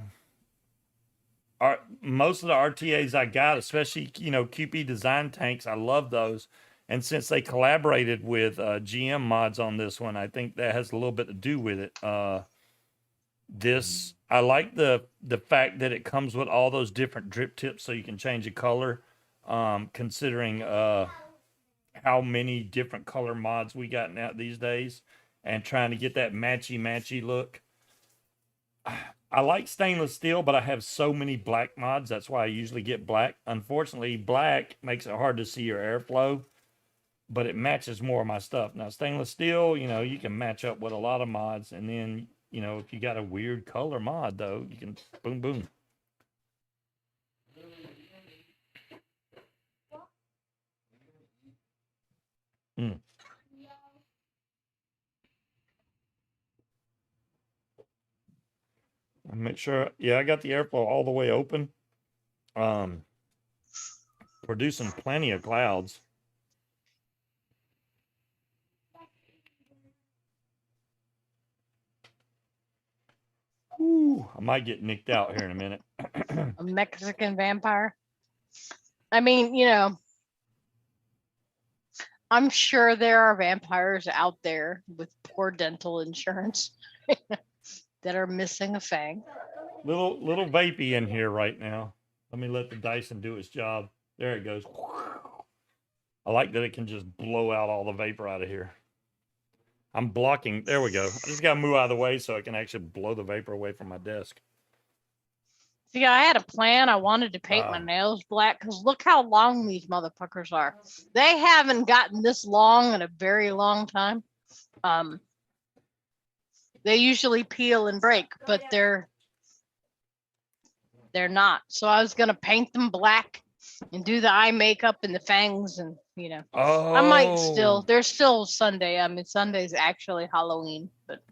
of the RTAs I got, especially, QP design tanks, I love those. And since they collaborated with GM mods on this one, I think that has a little bit to do with it. I like the fact that it comes with all those different drip tips so you can change the color, considering how many different color mods we got now these days and trying to get that matchy look. I like stainless steel, but I have so many black mods. That's why I usually get black. Unfortunately, black makes it hard to see your airflow, but it matches more of my stuff. Now, stainless steel, you can match up with a lot of mods. And then, if you got a weird color mod, though, you can boom, boom. Make sure, I got the airflow all the way open. Producing plenty of clouds. Ooh, I might get nicked out here in a minute. A Mexican vampire. I mean, I'm sure there are vampires out there with poor dental insurance that are missing a fang. Little vapey in here right now. Let me let the Dyson do its job. There it goes. I like that it can just blow out all the vapor out of here. I'm blocking. There we go. I just got to move out of the way so I can actually blow the vapor away from my desk. See, I had a plan. I wanted to paint my nails black because look how long these motherfuckers are. They haven't gotten this long in a very long time. They usually peel and break, but they're not. So I was gonna paint them black and do the eye makeup and the fangs, and I might still. There's still Sunday. I mean, Sunday's actually Halloween, but.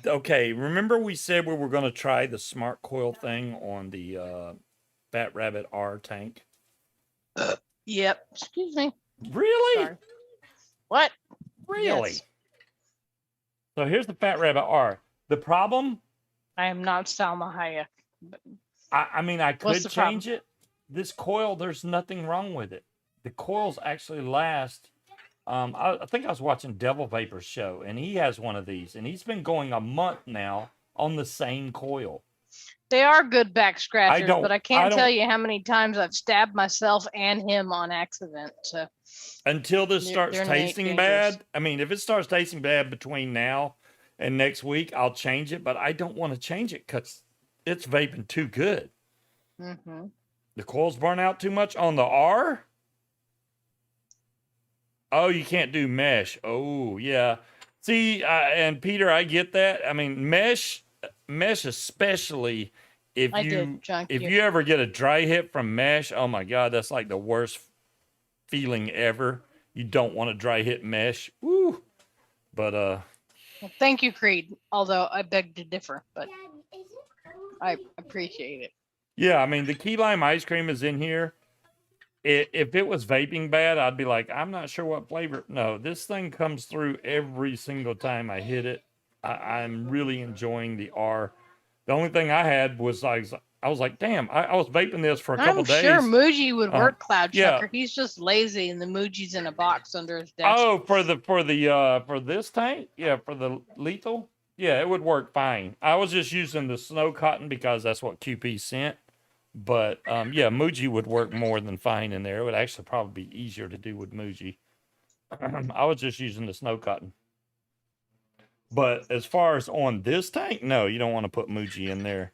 Okay, remember we said we were going to try the smart coil thing on the Fat Rabbit R tank? Yep. Excuse me. Really? Sorry. What? Really? Yes. So here's the Fat Rabbit R. The problem? I am not Salma Hayek. But I mean, I could change problem? it. This coil, there's nothing wrong with it. The coils actually last. I think I was watching Devil Vapor's show, and he has one of these, and he's been going a month now on the same coil. They are good back scratchers, but I can't tell you how many times I've stabbed myself and him on accident. So until this starts tasting bad, I mean, if it starts tasting bad between now and next week, I'll change it, but I don't want to change it because it's vaping too good. Mm-hmm. The coils burn out too much on the R. Oh, you can't do mesh. Oh, yeah. See, and Peter, I get that. I mean, mesh, especially if I you did, John if Q. you ever get a dry hit from mesh. Oh my God, that's like the worst feeling ever. You don't want to dry hit mesh. Woo. But Well, thank you, Creed. Although I beg to differ, but I appreciate it. yeah, I mean, the key lime ice cream is in here. If it was vaping bad, I'd be like, I'm not sure what flavor. No, this thing comes through every single time I hit it. I'm really enjoying the R. The only thing I had was like, I was like, damn, I was vaping this for a couple I'm days. sure Muji would work, Cloud yeah. Chucker. He's just lazy, and the Muji's in a box under his desk. Oh, for this tank, yeah, for the lethal, yeah, it would work fine. I was just using the snow cotton because that's what QP sent. But yeah, Muji would work more than fine in there. It would actually probably be easier to do with Muji. I was just using the snow cotton. But as far as on this tank, no, you don't want to put Muji in there.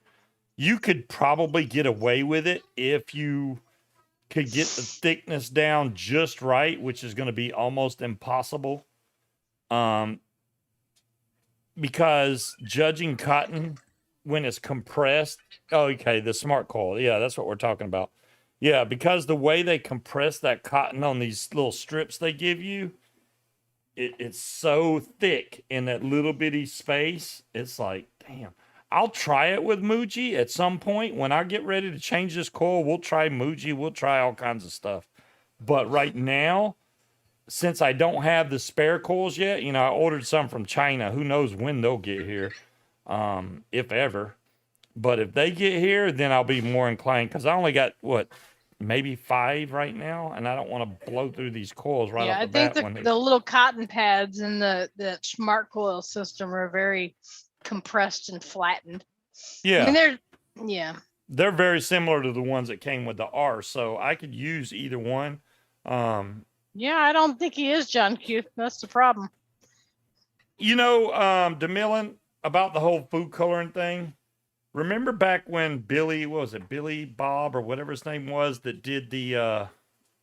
You could probably get away with it if you could get the thickness down just right, which is going to be almost impossible. Because judging cotton when it's compressed, oh, okay, the smart coil, yeah, that's what we're talking about. Yeah, because the way they compress that cotton on these little strips they give you, it's so thick in that little bitty space. It's like, damn. I'll try it with Muji at some point. When I get ready to change this coil, we'll try Muji. We'll try all kinds of stuff. But right now, since I don't have the spare coils yet, you know, I ordered some from China. Who knows when they'll get here, if ever. But if they get here, then I'll be more inclined, because I only got, what, maybe 5 right now, and I don't want to blow through these coils right yeah, off the I think bat. the little cotton pads in the smart coil system are very compressed and flattened. Yeah. I mean, they're very similar to the ones that came with the R, so I could use either one. Yeah, I don't think he is, John Q. That's the problem. You know, DeMillan, about the whole food coloring thing. Remember back when Billy, what was it, Billy Bob or whatever his name was, that did the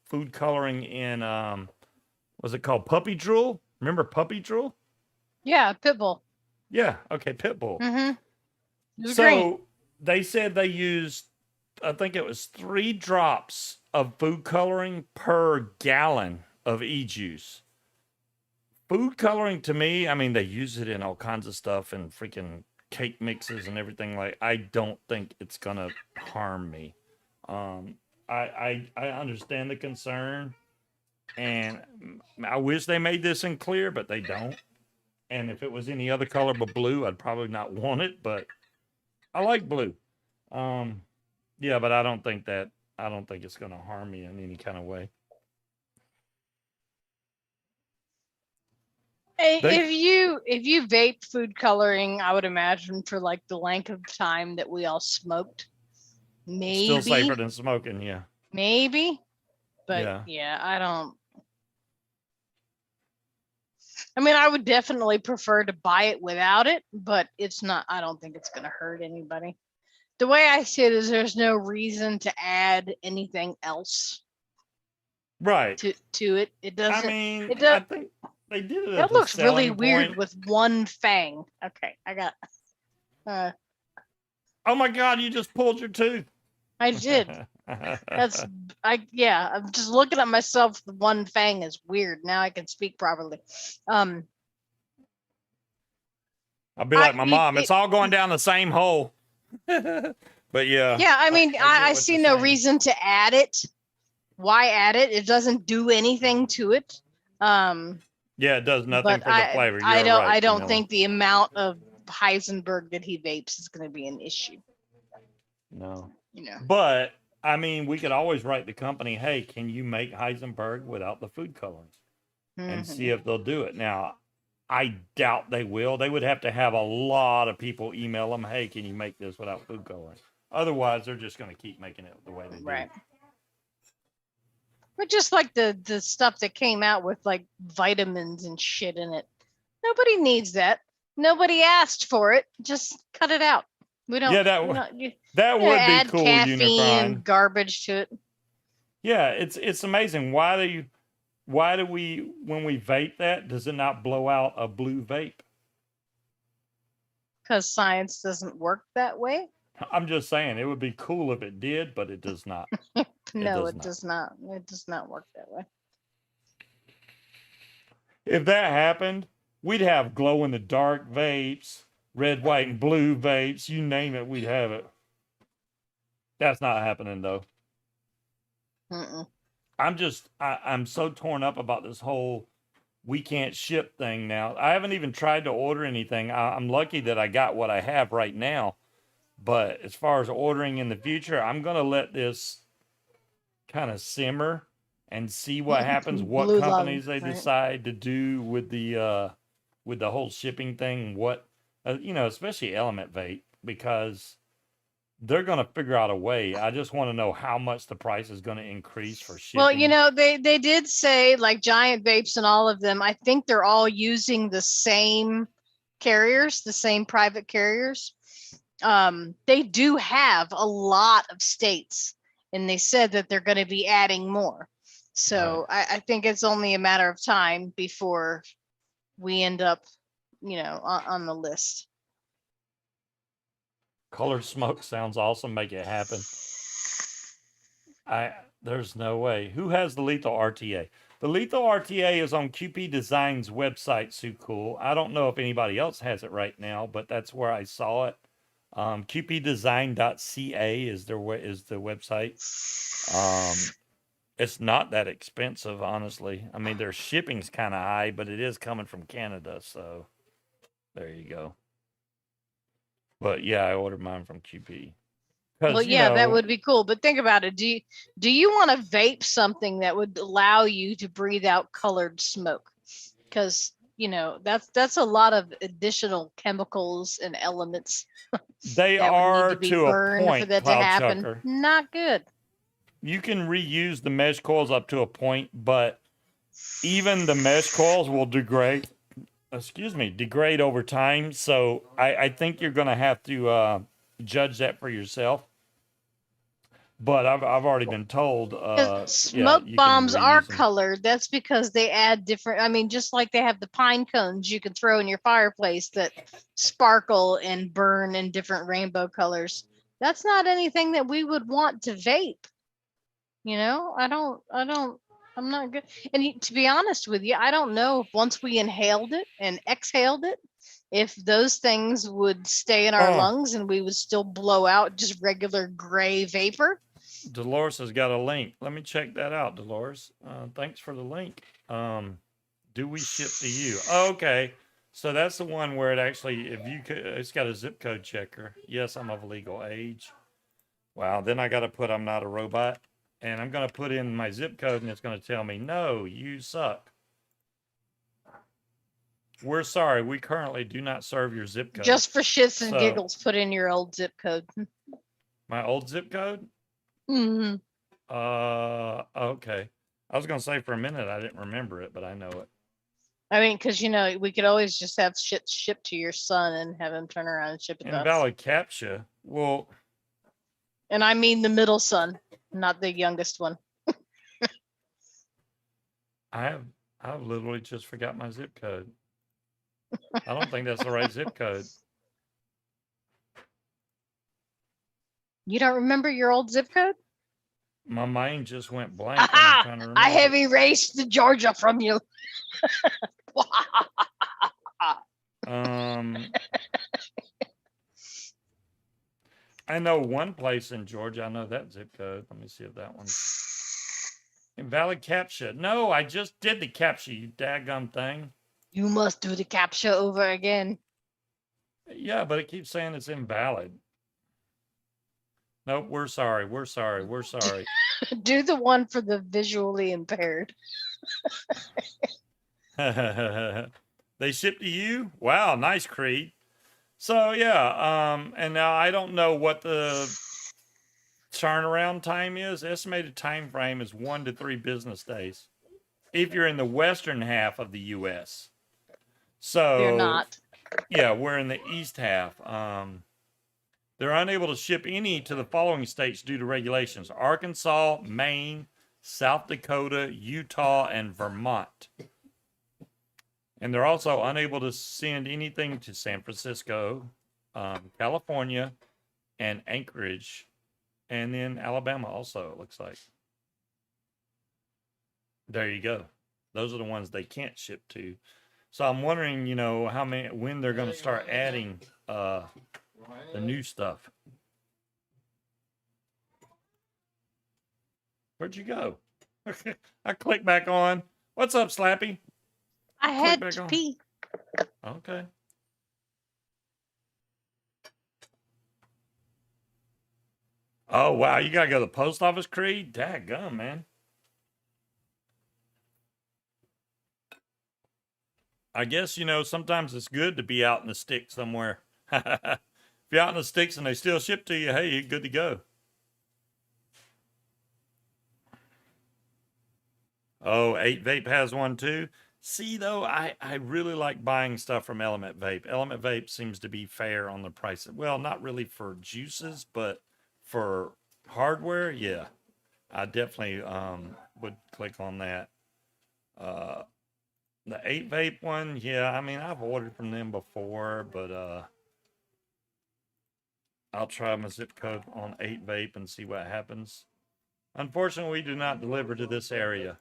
food coloring in, was it called Puppy Drool? Remember Puppy Drool? Yeah, Pitbull. Yeah, okay, Pitbull. Mm-hmm. So great. they said they used, I think it was 3 drops of food coloring per gallon of e-juice. Food coloring, to me, I mean, they use it in all kinds of stuff and freaking cake mixes and everything. Like, I don't think it's gonna harm me. I understand the concern, and I wish they made this in clear, but they don't. And if it was any other color but blue, I'd probably not want it, but I like blue. Yeah, but I don't think it's gonna harm me in any kind of way. If you vape food coloring, I would imagine for like the length of time that we all smoked, maybe Still safer than smoking, yeah. Maybe, but yeah, I don't. I mean, I would definitely prefer to buy it without it, but it's not. I don't think it's going to hurt anybody. The way I see it is, there's no reason to add anything else. Right. To it, it doesn't. I mean, it does, I think they did it. That looks really weird with one fang. Okay, I got. Oh my God! You just pulled your tooth. I did. I'm just looking at myself. The one fang is weird. Now I can speak properly. I'll be like my mom. It's all going down the same hole. But yeah. Yeah, I mean, I see no reason to add it. Why add it? It doesn't do anything to it. Yeah, it does nothing for the flavor. I don't think the amount of Heisenberg that he vapes is going to be an issue. No. You know. But I mean, we could always write the company, hey, can you make Heisenberg without the food coloring? And see if they'll do it. Now, I doubt they will. They would have to have a lot of people email them, hey, can you make this without food coloring? Otherwise, they're just going to keep making it the way they do. Right. But just like the stuff that came out with like vitamins and shit in it. Nobody needs that. Nobody asked for it. Just cut it out. We don't. Yeah, that would be cool. Caffeine Unicron. and garbage to it. Yeah, it's amazing. Why do you? Why do when we vape that, does it not blow out a blue vape? Because science doesn't work that way. I'm just saying it would be cool if it did, but it does not. No, does it not. does not. It does not work that way. If that happened, we'd have glow in the dark vapes, red, white, and blue vapes. You name it, we'd have it. That's not happening though. Mm-mm. I'm so torn up about this whole we can't ship thing now. I haven't even tried to order anything. I'm lucky that I got what I have right now. But as far as ordering in the future, I'm going to let this kind of simmer and see what happens, what Blue companies lung, they right? decide to do with the whole shipping thing. What, especially Element Vape, because they're going to figure out a way. I just want to know how much the price is going to increase for shipping. Well, they did say like Giant Vapes and all of them. I think they're all using the same carriers, the same private carriers. They do have a lot of states, and they said that they're going to be adding more. So I think it's only a matter of time before we end up, on the list. Color Smoke sounds awesome. Make it happen. There's no way. Who has the Lethal RTA? The Lethal RTA is on QP Design's website, Sue Cool. I don't know if anybody else has it right now, but that's where I saw it. QPdesign.ca is the website. It's not that expensive, honestly. I mean, their shipping's kind of high, but it is coming from Canada, so there you go. But yeah, I ordered mine from QP. Well, yeah, that would be cool. But think about it. Do you want to vape something that would allow you to breathe out colored smoke? Because that's a lot of additional chemicals and elements. They that are would need to be to a burned point, for that to Cloud happen. Chucker. Not good. You can reuse the mesh coils up to a point, but even the mesh coils will degrade over time. So I think you're going to have to judge that for yourself. But I've already been told. Smoke bombs are colored. That's because they add different. I mean, just like they have the pine cones you can throw in your fireplace that sparkle and burn in different rainbow colors. That's not anything that we would want to vape. I'm not good. And to be honest with you, I don't know if once we inhaled it and exhaled it, if those things would stay in our lungs and we would still blow out just regular gray vapor. Dolores has got a link. Let me check that out, Dolores. Thanks for the link. Do we ship to you? Okay. So that's the one where it actually, it's got a zip code checker. Yes, I'm of legal age. Wow. Then I got to put, I'm not a robot. And I'm going to put in my zip code and it's going to tell me, no, you suck. We're sorry. We currently do not serve your zip code. Just for shits and giggles, put in your old zip code. My old zip code? Mm-hmm. Okay. I was going to say for a minute, I didn't remember it, but I know it. I mean, because, we could always just have shit shipped to your son and have him turn around and ship it to us. Invalid CAPTCHA. Well. And I mean the middle son, not the youngest one. I've literally just forgot my zip code. I don't think that's the right zip code. You don't remember your old zip code? My mind just went blank. I have erased the Georgia from you. I know one place in Georgia. I know that zip code. Let me see if that one's invalid CAPTCHA. No, I just did the CAPTCHA, you daggum thing. You must do the CAPTCHA over again. Yeah, but it keeps saying it's invalid. Nope, we're sorry. Do the one for the visually impaired. They ship to you? Wow, nice, Creed. So yeah, and now I don't know what the turnaround time is. Estimated time frame is 1 to 3 business days if you're in the western half of the U.S. So you're not. Yeah, we're in the east half. They're unable to ship any to the following states due to regulations: Arkansas, Maine, South Dakota, Utah, and Vermont. And they're also unable to send anything to San Francisco, California, and Anchorage, and then Alabama also, it looks like. There you go. Those are the ones they can't ship to. So I'm wondering, you know, when they're going to start adding the new stuff. Where'd you go? I clicked back on. What's up, Slappy? I had back to on. pee. Okay. Oh, wow. You got to go to the post office, Creed? Dadgum, man. I guess, you know, sometimes it's good to be out in the sticks somewhere. If you're out in the sticks and they still ship to you, hey, you're good to go. Oh, 8 Vape has one too. See, though, I really like buying stuff from Element Vape. Element Vape seems to be fair on the price. Well, not really for juices, but for hardware, yeah. I definitely would click on that. The 8 Vape one, yeah, I mean, I've ordered from them before, but I'll try my zip code on 8 Vape and see what happens. Unfortunately, we do not deliver to this area.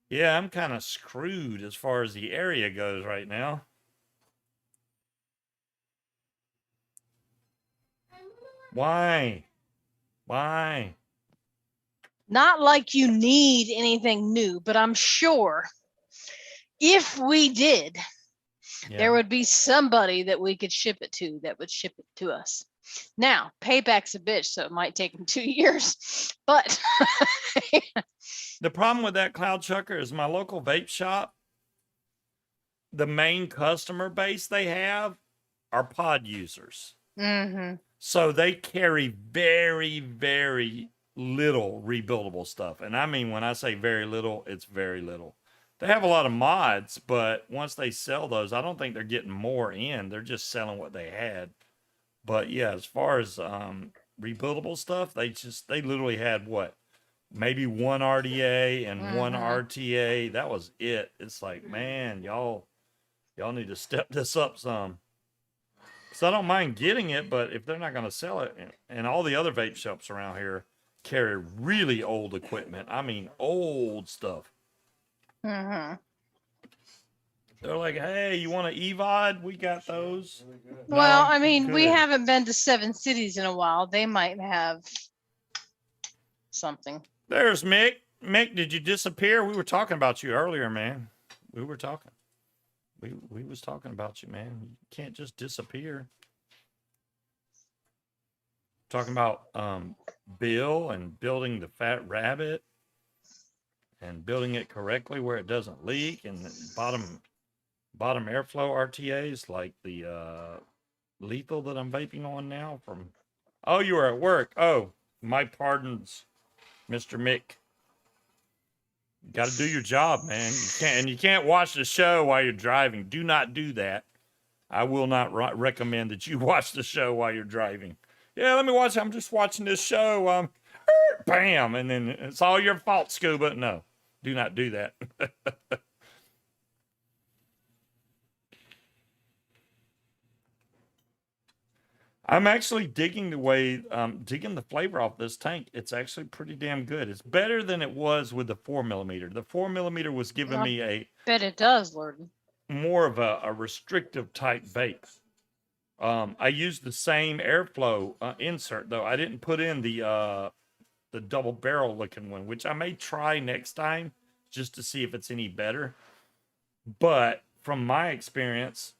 Yeah, I'm kind of screwed as far as the area goes right now. Why? Why? Not like you need anything new, but I'm sure if we did, Yeah. there would be somebody that we could ship it to that would ship it to us. Now, payback's a bitch, so it might take them 2 years, but The problem with that, Cloud Chucker, is my local vape shop, the main customer base they have are pod users. mm-hmm. So they carry very, very little rebuildable stuff. And I mean, when I say very little, it's very little. They have a lot of mods, but once they sell those, I don't think they're getting more in. They're just selling what they had. But yeah, as far as rebuildable stuff, they literally had what? Maybe one RTA and one RTA. That was it. It's like, man, y'all need to step this up some. So I don't mind getting it, but if they're not going to sell it, and all the other vape shops around here carry really old equipment. I mean, old stuff. Mm-hmm. They're like, hey, you want an EVOD? We got those. Well, No, I mean, we good. haven't been to 7 cities in a while. They might have something. There's Mick. Mick, did you disappear? We were talking about you earlier, man. We were talking. We was talking about you, man. You can't just disappear. Talking about Bill and building the Fat Rabbit and building it correctly where it doesn't leak, and the bottom airflow RTAs like the lethal that I'm vaping on now from. Oh, you were at work. Oh, my pardons, Mr. Mick. Got to do your job, man. You can't watch the show while you're driving. Do not do that. I will not recommend that you watch the show while you're driving. Yeah, let me watch. I'm just watching this show. Bam, and then it's all your fault, Scuba. No, do not do that. I'm actually digging the flavor off this tank. It's actually pretty damn good. It's better than it was with the 4mm. The 4mm was giving me a Bet it does, Lord. more of a restrictive type vape. I used the same airflow insert though. I didn't put in the double barrel looking one, which I may try next time just to see if it's any better. But from my experience,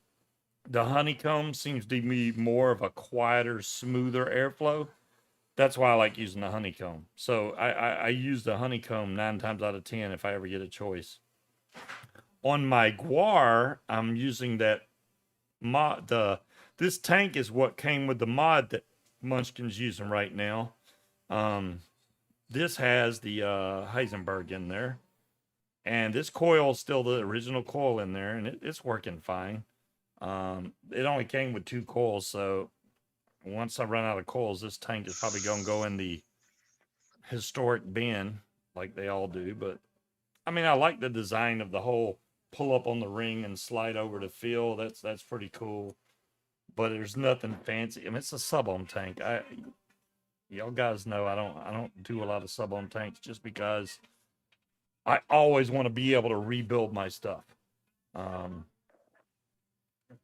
the honeycomb seems to be more of a quieter, smoother airflow. That's why I like using the honeycomb. So I use the honeycomb 9 times out of 10 if I ever get a choice. On my guar, I'm using that mod. This tank is what came with the mod that Munchkin's using right now. This has the Heisenberg in there. And this coil is still the original coil in there, and it's working fine. It only came with 2 coils, so once I run out of coils, this tank is probably going to go in the historic bin. like they all do. But I mean, I like the design of the whole pull up on the ring and slide over to fill. That's pretty cool. But there's nothing fancy. I mean, it's a sub-ohm tank. Y'all guys know I don't do a lot of sub-ohm tanks just because I always want to be able to rebuild my stuff.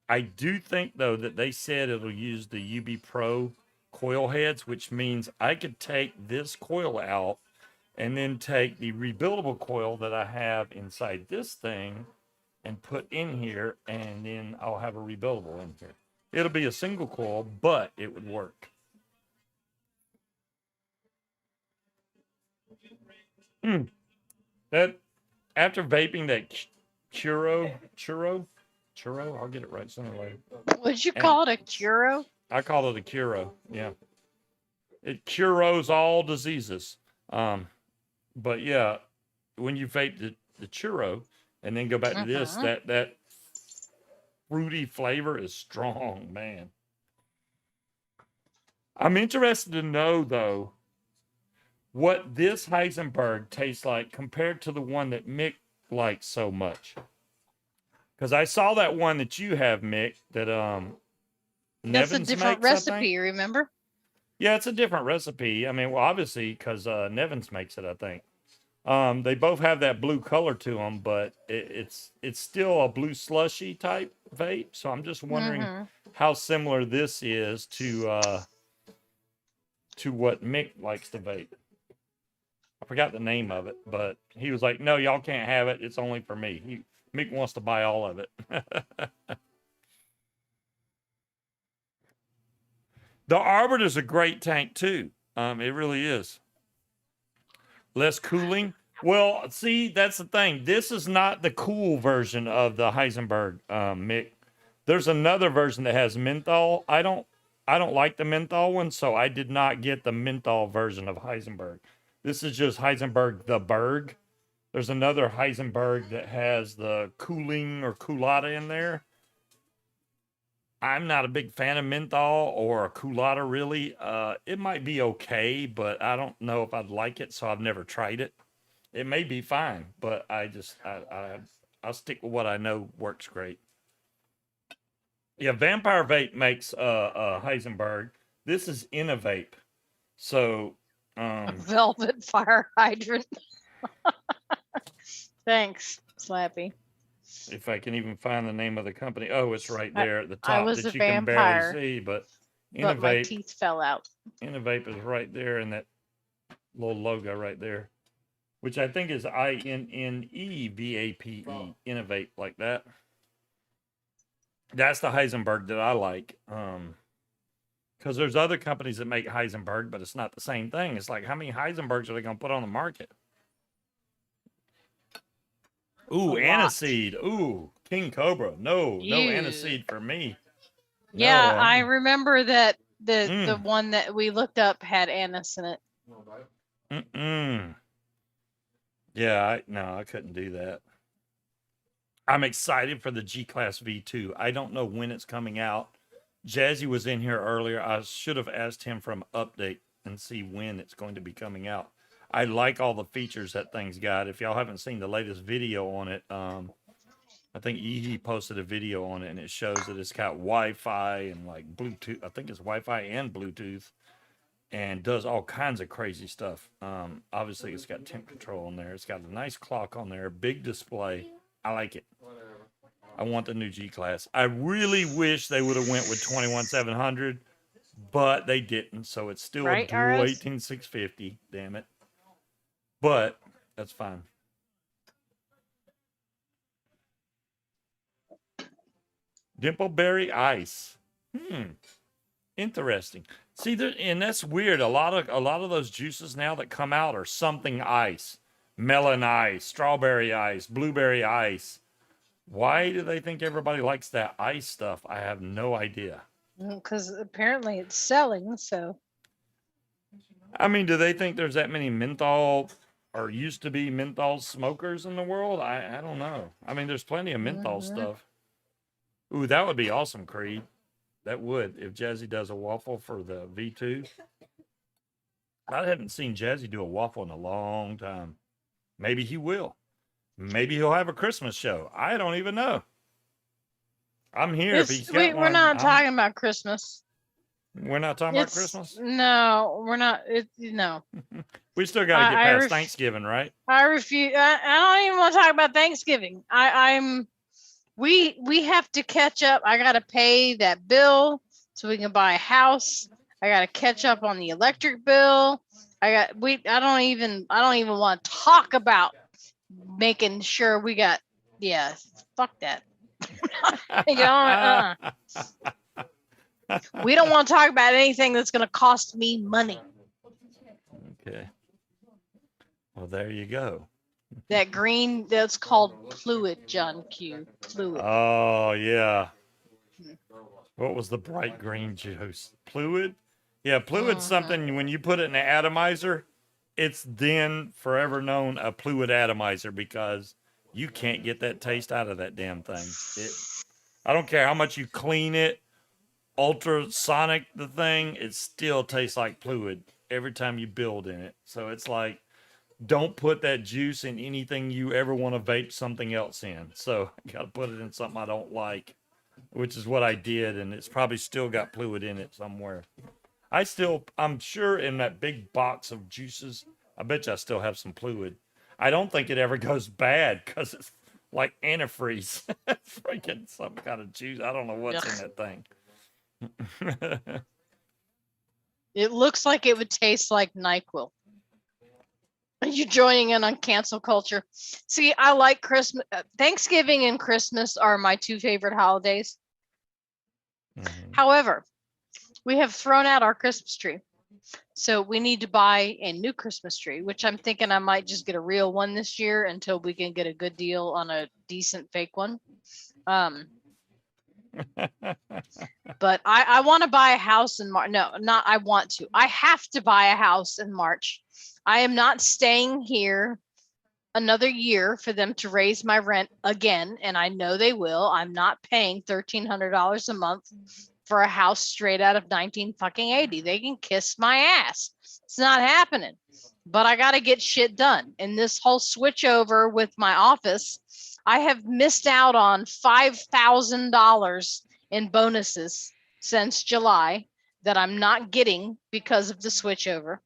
I do think though that they said it'll use the UB Pro coil heads, which means I could take this coil out and then take the rebuildable coil that I have inside this thing and put in here, and then I'll have a rebuildable in here. It'll be a single coil, but it would work. That after vaping that churro, I'll get it right sooner or later. Would you call it a churro? I call it a churro. Yeah, it curos all diseases. But yeah, when you vape the churro and then go back to this, that fruity flavor is strong, man. I'm interested to know though what this Heisenberg tastes like compared to the one that Mick likes so much. Because I saw that one that you have, Mick, that That's a Nevins different makes, I think. recipe, remember? Yeah, it's a different recipe. I mean, well, obviously, because Nevins makes it, I think. They both have that blue color to them, but it's still a blue slushy type vape. So I'm just wondering how similar this is to what Mick likes to vape. I forgot the name of it, but he was like, "No, y'all can't have it. It's only for me." Mick wants to buy all of it. The Arbiter's a great tank too. It really is. Less cooling. Well, see, that's the thing. This is not the cool version of the Heisenberg, Mick. There's another version that has menthol. I don't like the menthol one, so I did not get the menthol version of Heisenberg. This is just Heisenberg the Berg. There's another Heisenberg that has the cooling or coolata in there. I'm not a big fan of menthol or a coolata, really. It might be okay, but I don't know if I'd like it, so I've never tried it. It may be fine, but I'll stick with what I know works great. Yeah, Vampire Vape makes Heisenberg. This is Innovape. So A velvet fire hydrant. Thanks, Slappy. if I can even find the name of the company. Oh, it's right there at the top I was that a you can barely vampire, see, but but my Innovape, teeth fell out. Innovape is right there in that little logo right there, which I think is INNEVAPE, Innovate, like that. That's the Heisenberg that I like. Because there's other companies that make Heisenberg, but it's not the same thing. It's like, how many Heisenbergs are they going to put on the market? Ooh, aniseed. Ooh, King Cobra. No Ew. aniseed for me. Yeah, No, I remember that the one that we looked up had anise in it. Yeah, I couldn't do that. I'm excited for the G-Class V2. I don't know when it's coming out. Jazzy was in here earlier. I should have asked him for an update and see when it's going to be coming out. I like all the features that thing's got. If y'all haven't seen the latest video on it, I think Ehe posted a video on it, and it shows that it's got Wi-Fi and like Bluetooth. I think it's Wi-Fi and Bluetooth, and does all kinds of crazy stuff. Obviously, it's got temp control on there. It's got a nice clock on there, big display. I like it. I want the new G-Class. I really wish they would have went with 21700, but they didn't. So it's still Right, a dual RS? 18650. Damn it. But that's fine. Dimpleberry Ice. Interesting. See, and that's weird. A lot of those juices now that come out are something ice. Melon ice, strawberry ice, blueberry ice. Why do they think everybody likes that ice stuff? I have no idea. Because apparently it's selling, so. I mean, do they think there's that many menthol or used to be menthol smokers in the world? I don't know. I mean, there's plenty of menthol stuff. Ooh, that would be awesome, Creed. That would, if Jazzy does a waffle for the V2. I haven't seen Jazzy do a waffle in a long time. Maybe he will. Maybe he'll have a Christmas show. I don't even know. I'm here if he's got we're one. not talking about Christmas. We're not talking about Christmas. No, we're not. No. We still got to get I past Thanksgiving, right? I refuse. I don't even want to talk about Thanksgiving. We have to catch up. I got to pay that bill so we can buy a house. I got to catch up on the electric bill. I don't even want to talk about making sure we got, yeah, fuck that. You know, we don't want to talk about anything that's going to cost me money. Okay. Well, there you go. That green, that's called fluid, John Q. Fluid. Oh, yeah. What was the bright green juice? Fluid? Yeah, fluid's something when you put it in an atomizer, it's then forever known a fluid atomizer because you can't get that taste out of that damn thing. I don't care how much you clean it, ultrasonic the thing, it still tastes like fluid every time you build in it. So it's like, don't put that juice in anything you ever want to vape something else in. So I got to put it in something I don't like, which is what I did. And it's probably still got fluid in it somewhere. I'm sure in that big box of juices, I bet you I still have some fluid. I don't think it ever goes bad because it's like antifreeze. Freaking some kind of juice. I don't know what's in that thing. It looks like it would taste like NyQuil. Are you joining in on cancel culture? See, I like Christmas. Thanksgiving and Christmas are my two favorite holidays. However, we have thrown out our Christmas tree. So we need to buy a new Christmas tree, which I'm thinking I might just get a real one this year until we can get a good deal on a decent fake one. But I want to buy a house in March. No, not I want to. I have to buy a house in March. I am not staying here another year for them to raise my rent again, and I know they will. I'm not paying $1,300 a month for a house straight out of 1980. They can kiss my ass. It's not happening. But I got to get shit done. And this whole switch over with my office, I have missed out on $5,000 in bonuses since July that I'm not getting because of the switchover.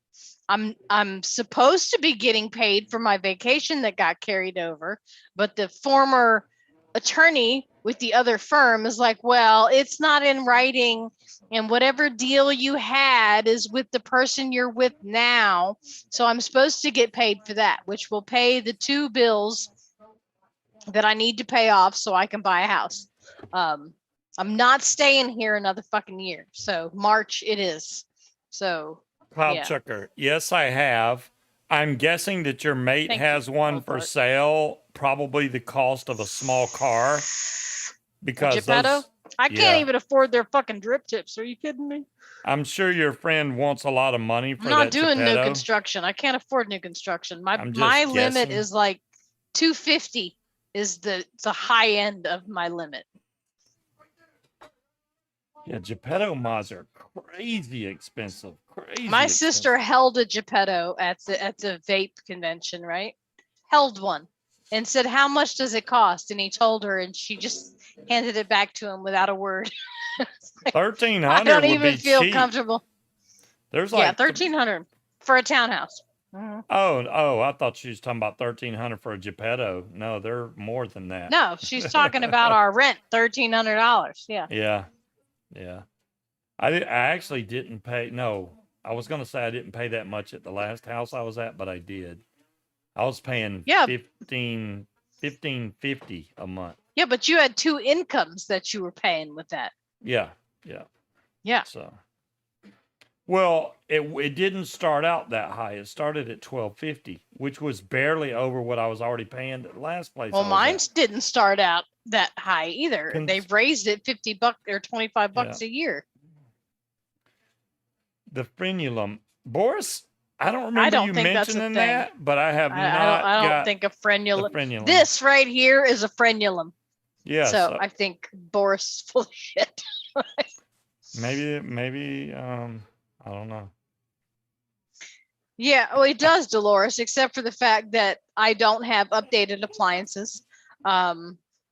I'm supposed to be getting paid for my vacation that got carried over, but the former attorney with the other firm is like, well, it's not in writing, and whatever deal you had is with the person you're with now. So I'm supposed to get paid for that, which will pay the two bills that I need to pay off so I can buy a house. I'm not staying here another fucking year. So March it is. So Cloud yeah. Chucker. Yes, I have. I'm guessing that your mate Thank has you, one for Albert. sale, probably the cost of a small car. Because Geppetto? those, I can't yeah. even afford their fucking drip tips. Are you kidding me? I'm sure your friend wants a lot of money for I'm not that doing new Geppetto. construction. I can't afford new construction. I'm just My limit guessing. is like 250 is the high end of my limit. Yeah, Geppetto mods are crazy expensive. Crazy. My expensive. sister held a Geppetto at the vape convention, right? Held one and said, "How much does it cost?" And he told her, and she just handed it back to him without a word. Like, 1,300 I don't would even be feel cheap. comfortable. There's like 1,300 for a townhouse. Oh, I thought she was talking about 1,300 for a Geppetto. No, they're more than that. No, she's talking about our rent, $1,300. Yeah. Yeah. I actually didn't pay. No, I was gonna say I didn't pay that much at the last house I was at, but I did. I was paying $15.50 a month. Yeah, but you had two incomes that you were paying with that. Yeah. Yeah. So, well, it didn't start out that high. It started at $12.50, which was barely over what I was already paying at the last place. Well, mine didn't start out that high either. They've raised it $50 or $25 a year. The frenulum, Boris. I don't remember don't you think that's a mentioning thing. that, but I have not. I don't think a frenulum. This right here is a frenulum. Yeah. So I think Boris is full of shit. Maybe. I don't know. Yeah, well, it does, Dolores, except for the fact that I don't have updated appliances.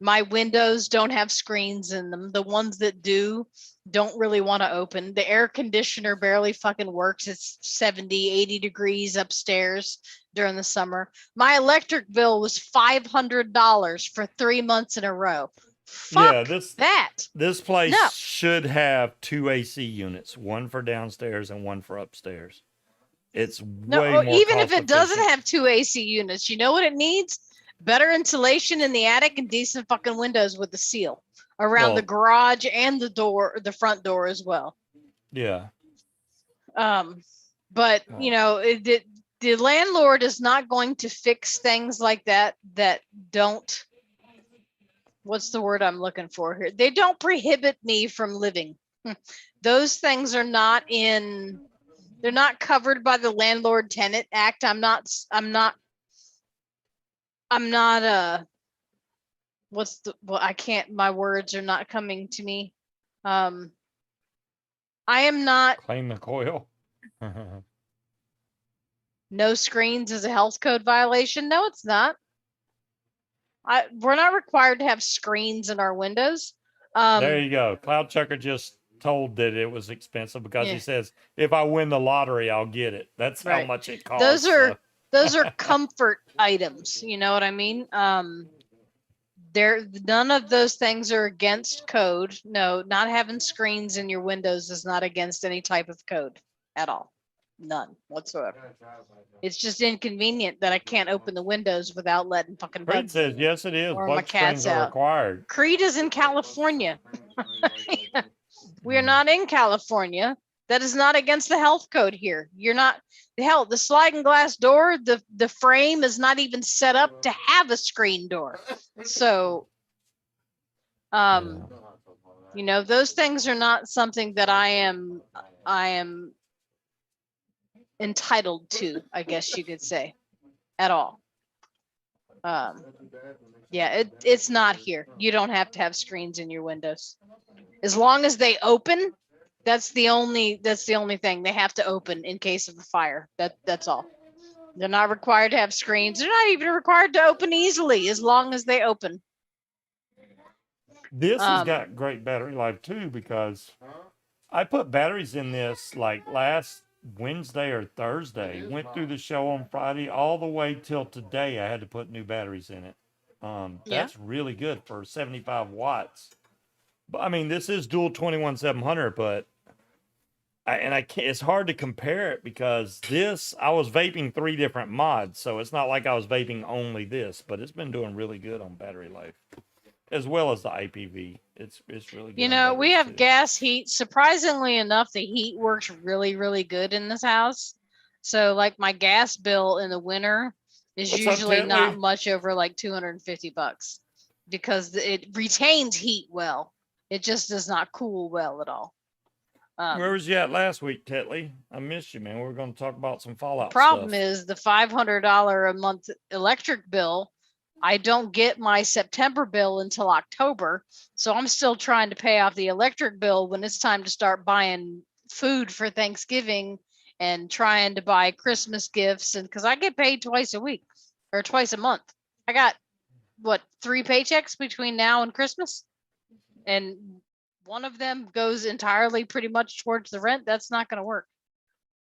My windows don't have screens in them. The ones that do don't really want to open. The air conditioner barely fucking works. It's 70, 80 degrees upstairs during the summer. My electric bill was $500 for 3 months in a row. Yeah, Fuck that. this place No. should have 2 AC units, one for downstairs and one for upstairs. It's No, way more even if it doesn't cost-efficient. have 2 AC units, you know what it needs? Better insulation in the attic and decent fucking windows with the seal around the Well- garage and the door, the front door as well. Yeah. But you know, the landlord is not going to fix things like that don't, what's the word I'm looking for here? They don't prohibit me from living. Those things are not in, they're not covered by the Landlord Tenant Act. I'm not what's the, well, I can't, my words are not coming to me. I am not, Claim the coil. no screens is a health code violation. No, it's not. We're not required to have screens in our windows. There you go. Cloud Chucker just told that it was expensive because Yeah. he says, if I win the lottery, I'll get it. That's how Right. much it costs. Those are comfort items. You know what I mean? None of those things are against code. No, not having screens in your windows is not against any type of code at all. None whatsoever. It's just inconvenient that I can't open the windows without letting fucking Creed bugs. says, yes, it is. Or my Bug screens cat's are out. required. Creed is in California. We are not in California. That is not against the health code here. You're not, hell, the sliding glass door, the frame is not even set up to have a screen door. So, you know, those things are not something that I am entitled to, I guess you could say, at all. Yeah, it's not here. You don't have to have screens in your windows. As long as they open, that's the only thing. They have to open in case of a fire. That's all. They're not required to have screens. They're not even required to open easily as long as they open. This has got great battery life too, because I put batteries in this like last Wednesday or Thursday. Went through the show on Friday all the way till today. I had to put new batteries in it. That's really good for 75 watts. But I mean, this is dual 21700, but I can't, it's hard to compare it because this, I was vaping 3 different mods, so it's not like I was vaping only this, but it's been doing really good on battery life, as well as the IPV. It's really good. You on know, we batteries, have too. gas heat. Surprisingly enough, the heat works really, really good in this house. So like my gas bill in the winter is What's up, usually not Tentley? much over like $250 because it retains heat well. It just does not cool well at all. Where was you at last week, Tetley? I missed you, man. We were going to talk about some Fallout Problem stuff. is the $500 a month electric bill. I don't get my September bill until October. So I'm still trying to pay off the electric bill when it's time to start buying food for Thanksgiving and trying to buy Christmas gifts. And because I get paid twice a week or twice a month. I got what, 3 paychecks between now and Christmas? And one of them goes entirely pretty much towards the rent. That's not going to work.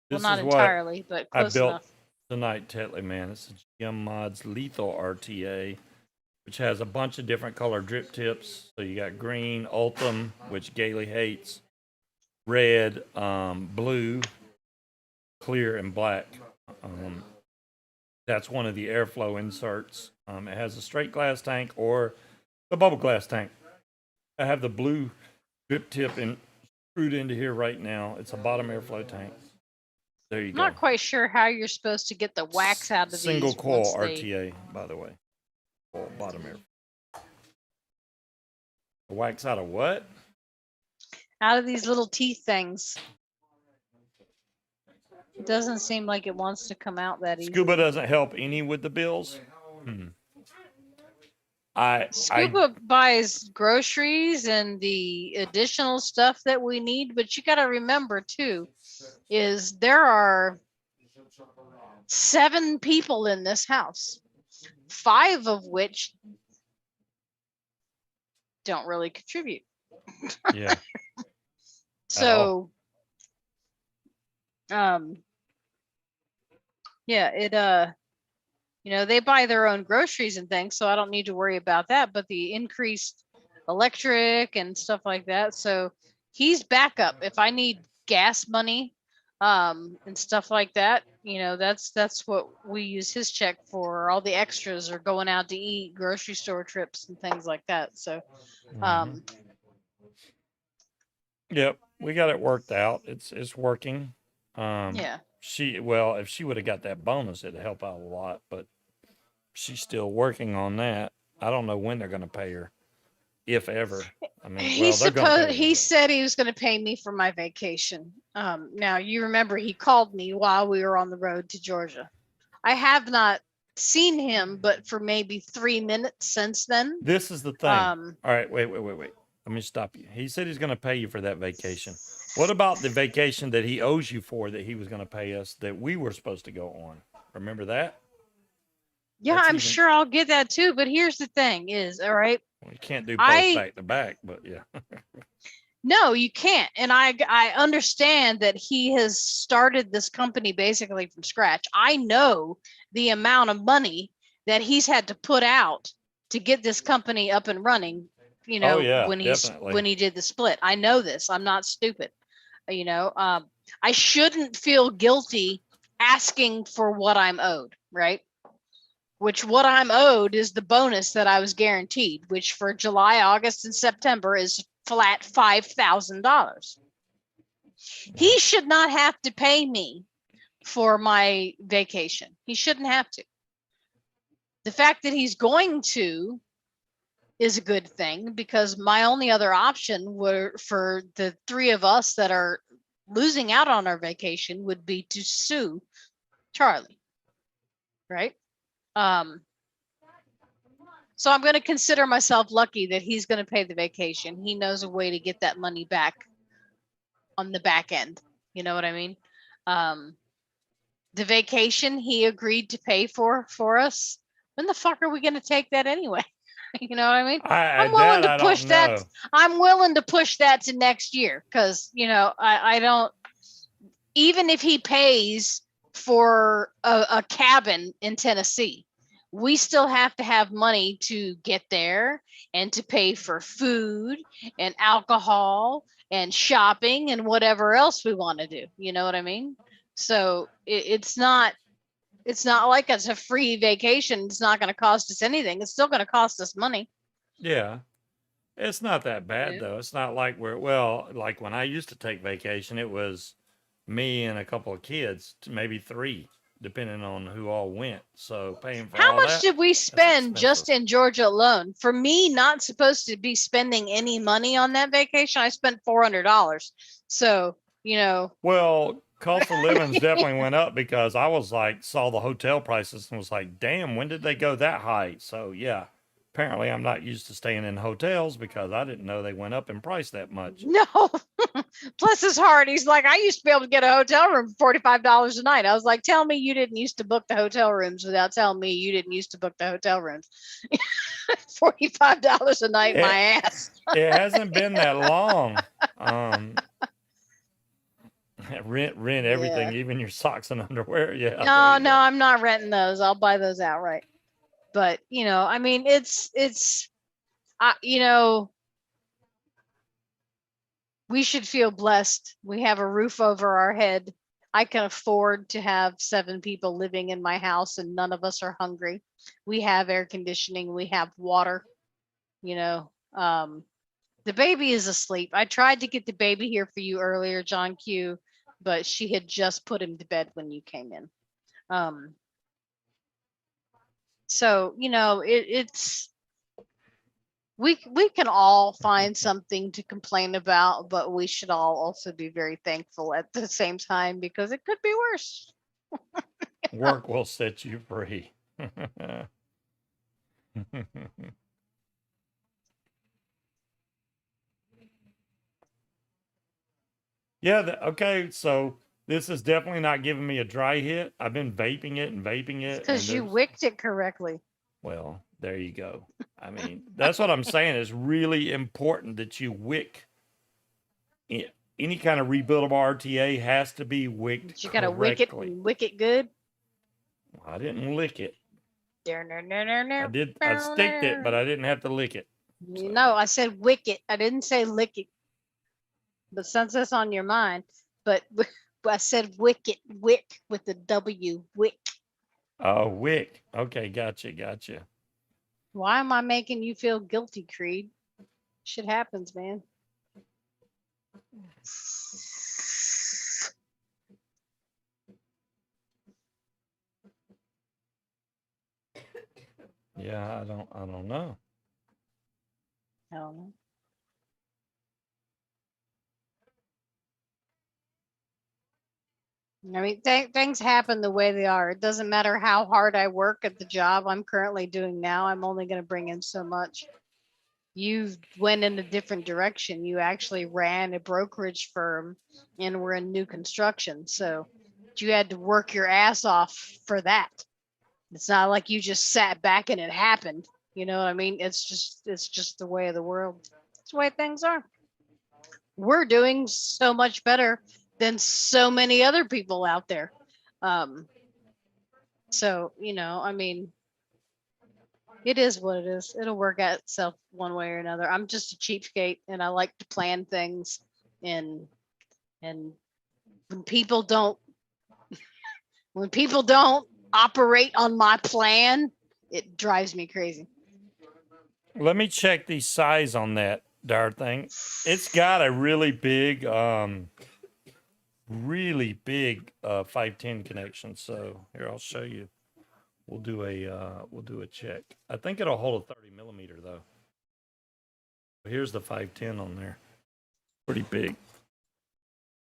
This Well, not is what entirely, but I close built enough. tonight, Tetley, man. This is GM Mods Lethal RTA, which has a bunch of different color drip tips. So you got green, Ultim, which Gailey hates, red, blue, clear, and black. That's one of the airflow inserts. It has a straight glass tank or the bubble glass tank. I have the blue drip tip screwed into here right now. It's a bottom airflow tank. There you I'm go. not quite sure how you're supposed to get the wax out of Single these. coil once they- RTA, by the way. Coil bottom air. The wax out of what? Out of these little teeth things. It doesn't seem like it wants to come out that easy. Scuba doesn't help any with the bills. Scuba buys groceries and the additional stuff that we need, but you got to remember too, is there are 7 people in this house, 5 of which don't really contribute. Yeah. So, yeah, it, you know, they buy their own groceries and things, so I don't need to worry about that. But the increased electric and stuff like that, so he's backup if I need gas money, and stuff like that. You know, that's what we use his check for. All the extras are going out to eat, grocery store trips, and things like that. So, Mhm. Yep, we got it worked out. It's working. yeah. Well, if she would have got that bonus, it'd help out a lot, but she's still working on that. I don't know when they're going to pay her, if ever. I mean, well, they're going to pay her. He but- said he was going to pay me for my vacation. Now you remember he called me while we were on the road to Georgia. I have not seen him, but for maybe 3 minutes since then. This is the thing. Um, All right, wait. Let me stop you. He said he's going to pay you for that vacation. What about the vacation that he owes you for that he was going to pay us that we were supposed to go on? Remember that? yeah, That's I'm even- sure I'll get that too. But here's the thing: is all right. Well, you can't do both back to back, but yeah. No, you can't. And I understand that he has started this company basically from scratch. I know the amount of money that he's had to put out to get this company up and running, you know, yeah, when definitely. he did the split. I know this. I'm not stupid. You know, I shouldn't feel guilty asking for what I'm owed, right? Which what I'm owed is the bonus that I was guaranteed, which for July, August, and September is flat $5,000. He should not have to pay me for my vacation. He shouldn't have to. The fact that he's going to is a good thing, because my only other option were for the 3 of us that are losing out on our vacation would be to sue Charlie. Right? So I'm going to consider myself lucky that he's going to pay the vacation. He knows a way to get that money back on the back end. You know what I mean? The vacation he agreed to pay for us. When the fuck are we going to take that anyway? You know what I mean? I'm willing to push that. I'm willing to push that to next year, because, you know, I don't, even if he pays for a cabin in Tennessee, we still have to have money to get there and to pay for food and alcohol and shopping and whatever else we want to do. You know what I mean? So it's not like it's a free vacation. It's not going to cost us anything. It's still going to cost us money. Yeah. It's not that bad Yeah. though. It's not like like when I used to take vacation, it was me and a couple of kids, maybe 3, depending on who all went. So paying for How all much that, did we spend expensive. just in Georgia alone? For me, not supposed to be spending any money on that vacation, I spent $400. So, you know, Well, cost of living's definitely went up, because I was like, saw the hotel prices and was like, damn, when did they go that high? So yeah, apparently I'm not used to staying in hotels, because I didn't know they went up in price that much. no. Bless his heart. He's like, I used to be able to get a hotel room for $45 a night. I was like, tell me you didn't used to book the hotel rooms without telling me you didn't used to book the hotel rooms. $45 a night, my ass. It hasn't been that long. Rent everything, even your socks and underwear. Yeah. No, I'm not renting those. I'll buy those outright. But, you know, I mean, it's, you know, we should feel blessed. We have a roof over our head. I can afford to have 7 people living in my house and none of us are hungry. We have air conditioning. We have water, you know. The baby is asleep. I tried to get the baby here for you earlier, John Q, but she had just put him to bed when you came in. So, you know, it's, we can all find something to complain about, but we should all also be very thankful at the same time, because it could be worse. Work will set you free. Yeah. Okay. So This is definitely not giving me a dry hit. I've been vaping it and vaping it. Because and you there's- wicked it correctly. Well, there you go. I mean, that's what I'm saying. It's really important that you wick. Any kind of rebuildable RTA has to be wicked But you gotta wick it correctly. and wick it good. I didn't lick it. I I did. I sticked it, but I didn't have to lick it. No, I said wick it. I didn't say lick it. But since that's on your mind, but I said wick it, wick with the W, wick. Oh, wick. Okay, gotcha. Why am I making you feel guilty, Creed? Shit happens, man. Yeah, I don't know. I don't know. I mean, things happen the way they are. It doesn't matter how hard I work at the job I'm currently doing now. I'm only going to bring in so much. You went in a different direction. You actually ran a brokerage firm and were in new construction. So you had to work your ass off for that. It's not like you just sat back and it happened. You know what I mean? It's just the way of the world. It's the way things are. We're doing so much better than so many other people out there. So, you know, I mean, it is what it is. It'll work out itself one way or another. I'm just a cheapskate and I like to plan things and when people don't operate on my plan, it drives me crazy. Let me check the size on that darn thing. It's got a really big 510 connection. So here, I'll show you. We'll do a check. I think it'll hold a 30 millimeter though. Here's the 510 on there. Pretty big.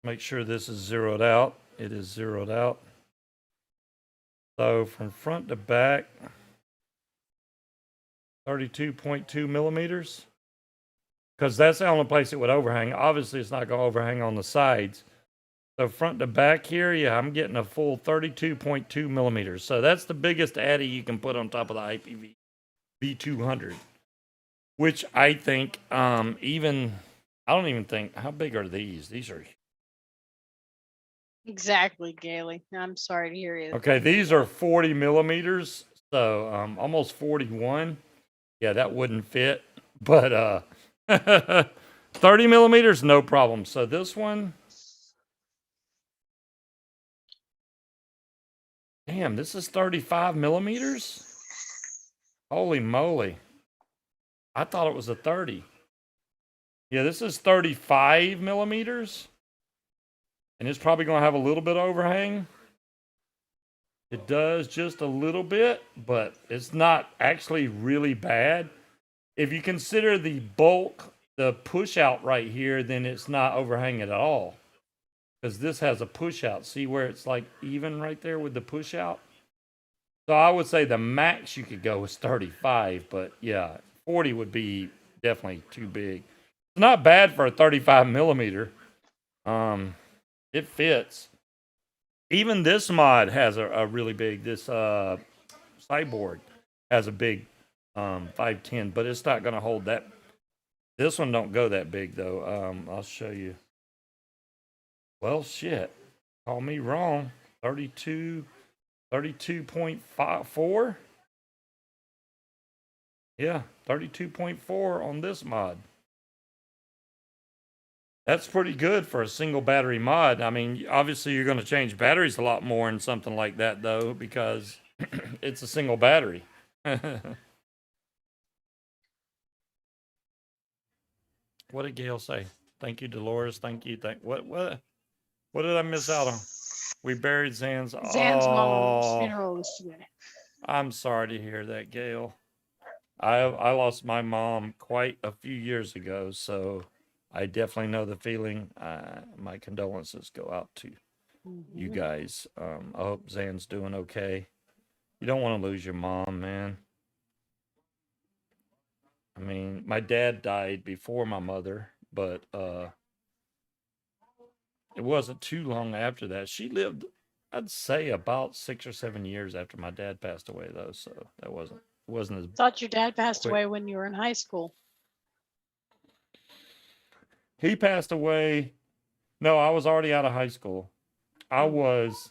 Make sure this is zeroed out. It is zeroed out. So from front to back, 32.2 millimeters. Because that's the only place it would overhang. Obviously, it's not going to overhang on the sides. So front to back here, yeah, I'm getting a full 32.2 millimeters. So that's the biggest Addy you can put on top of the IPV V200. Which I think, I don't even think, how big are these? These are... Exactly, Gailey. I'm sorry to hear you. Okay, these are 40 millimeters. So almost 41. Yeah, that wouldn't fit. But 30 millimeters, no problem. So this one... Damn, this is 35 millimeters? Holy moly. I thought it was a 30. Yeah, this is 35 millimeters. And it's probably going to have a little bit of overhang. It does just a little bit, but it's not actually really bad. If you consider the bulk, the push out right here, then it's not overhanging at all. Because this has a push out. See where it's like even right there with the push out? So I would say the max you could go is 35, but yeah, 40 would be definitely too big. It's not bad for a 35 millimeter. It fits. Even this mod has a really big, this Cyborg has a big 510, but it's not going to hold that. This one don't go that big though. I'll show you. Well, shit. Call me wrong. 32.4. Yeah, 32.4 on this mod. That's pretty good for a single battery mod. I mean, obviously you're going to change batteries a lot more in something like that though, because it's a single battery. What did Gail say? Thank you, Dolores. Thank you. What did I miss out on? We buried Zan's. Zan's mom's Oh, funeral was today. I'm sorry to hear that, Gail. I lost my mom quite a few years ago, so I definitely know the feeling. My condolences go out to you guys. I hope Zan's doing okay. You don't want to lose your mom, man. I mean, my dad died before my mother, but it wasn't too long after that. She lived, I'd say, about 6 or 7 years after my dad passed away, though. So that wasn't as Thought your dad passed quick. away when you were in high school. He passed away. No, I was already out of high school. I was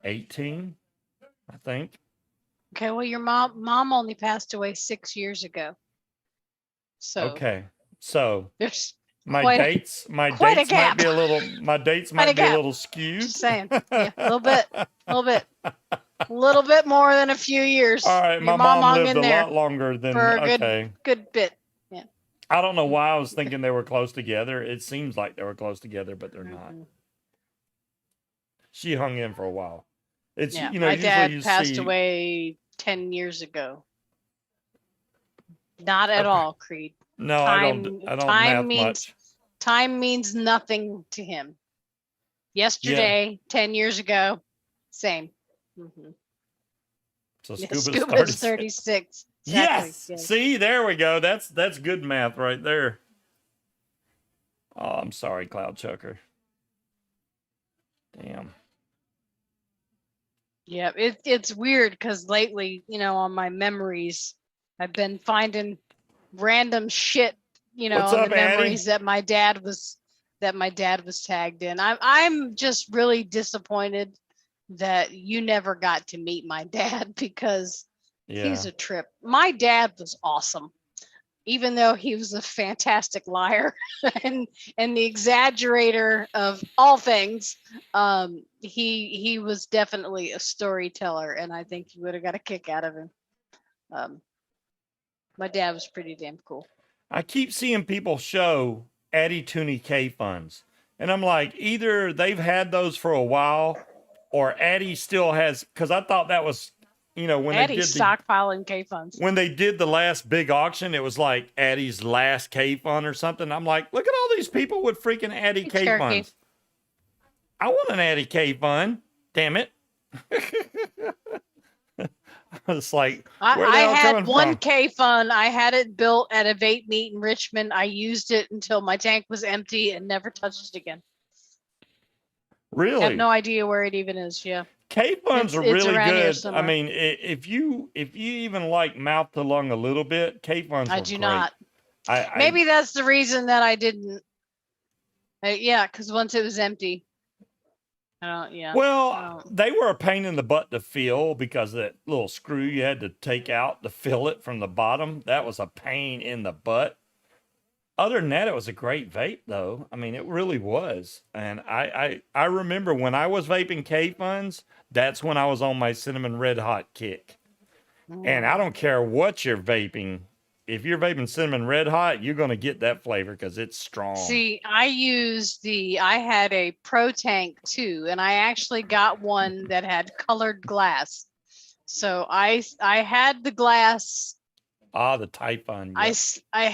18, I think. Okay, well, your mom only passed away 6 years ago. So Okay, so there's my quite a- dates quite a might gap. be a little skewed. just saying, yeah, a little bit, a little bit more than a few years. All right, Your my mom mom hung lived in a there lot longer than for a okay. good bit. I don't know why I was thinking they were close together. It seems like they were close together, but they're not. Mhm. She hung in for a while. It's Yeah, you know my usually dad you passed see away 10 years ago. Not at Okay. all, Creed. no I don't math much. Time means nothing to him. Yesterday, 10 years ago, same. Mhm. So Yeah, Scuba's Scuba's 36. 36. Yes. Exactly. See, there we go. That's good math right there. Oh, I'm sorry, Cloud Chucker. Damn. Yeah, it's weird because lately, on my memories, I've been finding random shit, What's on up, the memories that my dad was tagged in. I'm just really disappointed that you never got to meet my dad because Yeah. he's a trip. My dad was awesome, even though he was a fantastic liar and the exaggerator of all things. He was definitely a storyteller, and I think you would have got a kick out of him. My dad was pretty damn cool. I keep seeing people show Addy Tooney K funds. And I'm like, either they've had those for a while or Addy still has, because I thought that was, when Eddie's stockpiling K funds. when they did the last big auction, it was like Addy's last K fund or something. I'm like, look at all these people with freaking Addy K Cherokee. funds. I want an Addy K fund. Damn it. I was like, where the I hell had coming one from? K fund. I had it built at a vape meet in Richmond. I used it until my tank was empty and never touched it again. I Really? have no idea where it even is. Yeah. K funds are It's really around here good. I somewhere. mean, if you even like mouth to lung a little bit, K funds. I were do great. not. I Maybe that's the reason that I didn't. Yeah, because once it was empty. I don't. Yeah. well, they were a pain in the butt to fill because that little screw you had to take out to fill it from the bottom. That was a pain in the butt. Other than that, it was a great vape, though. I mean, it really was. And I remember when I was vaping K funds, that's when I was on my cinnamon red hot kick. And I don't care what you're vaping. If you're vaping cinnamon red hot, you're going to get that flavor because it's strong. See, I had a Pro Tank too, and I actually got one that had colored glass. So I had the glass. The Typhon. Yep. I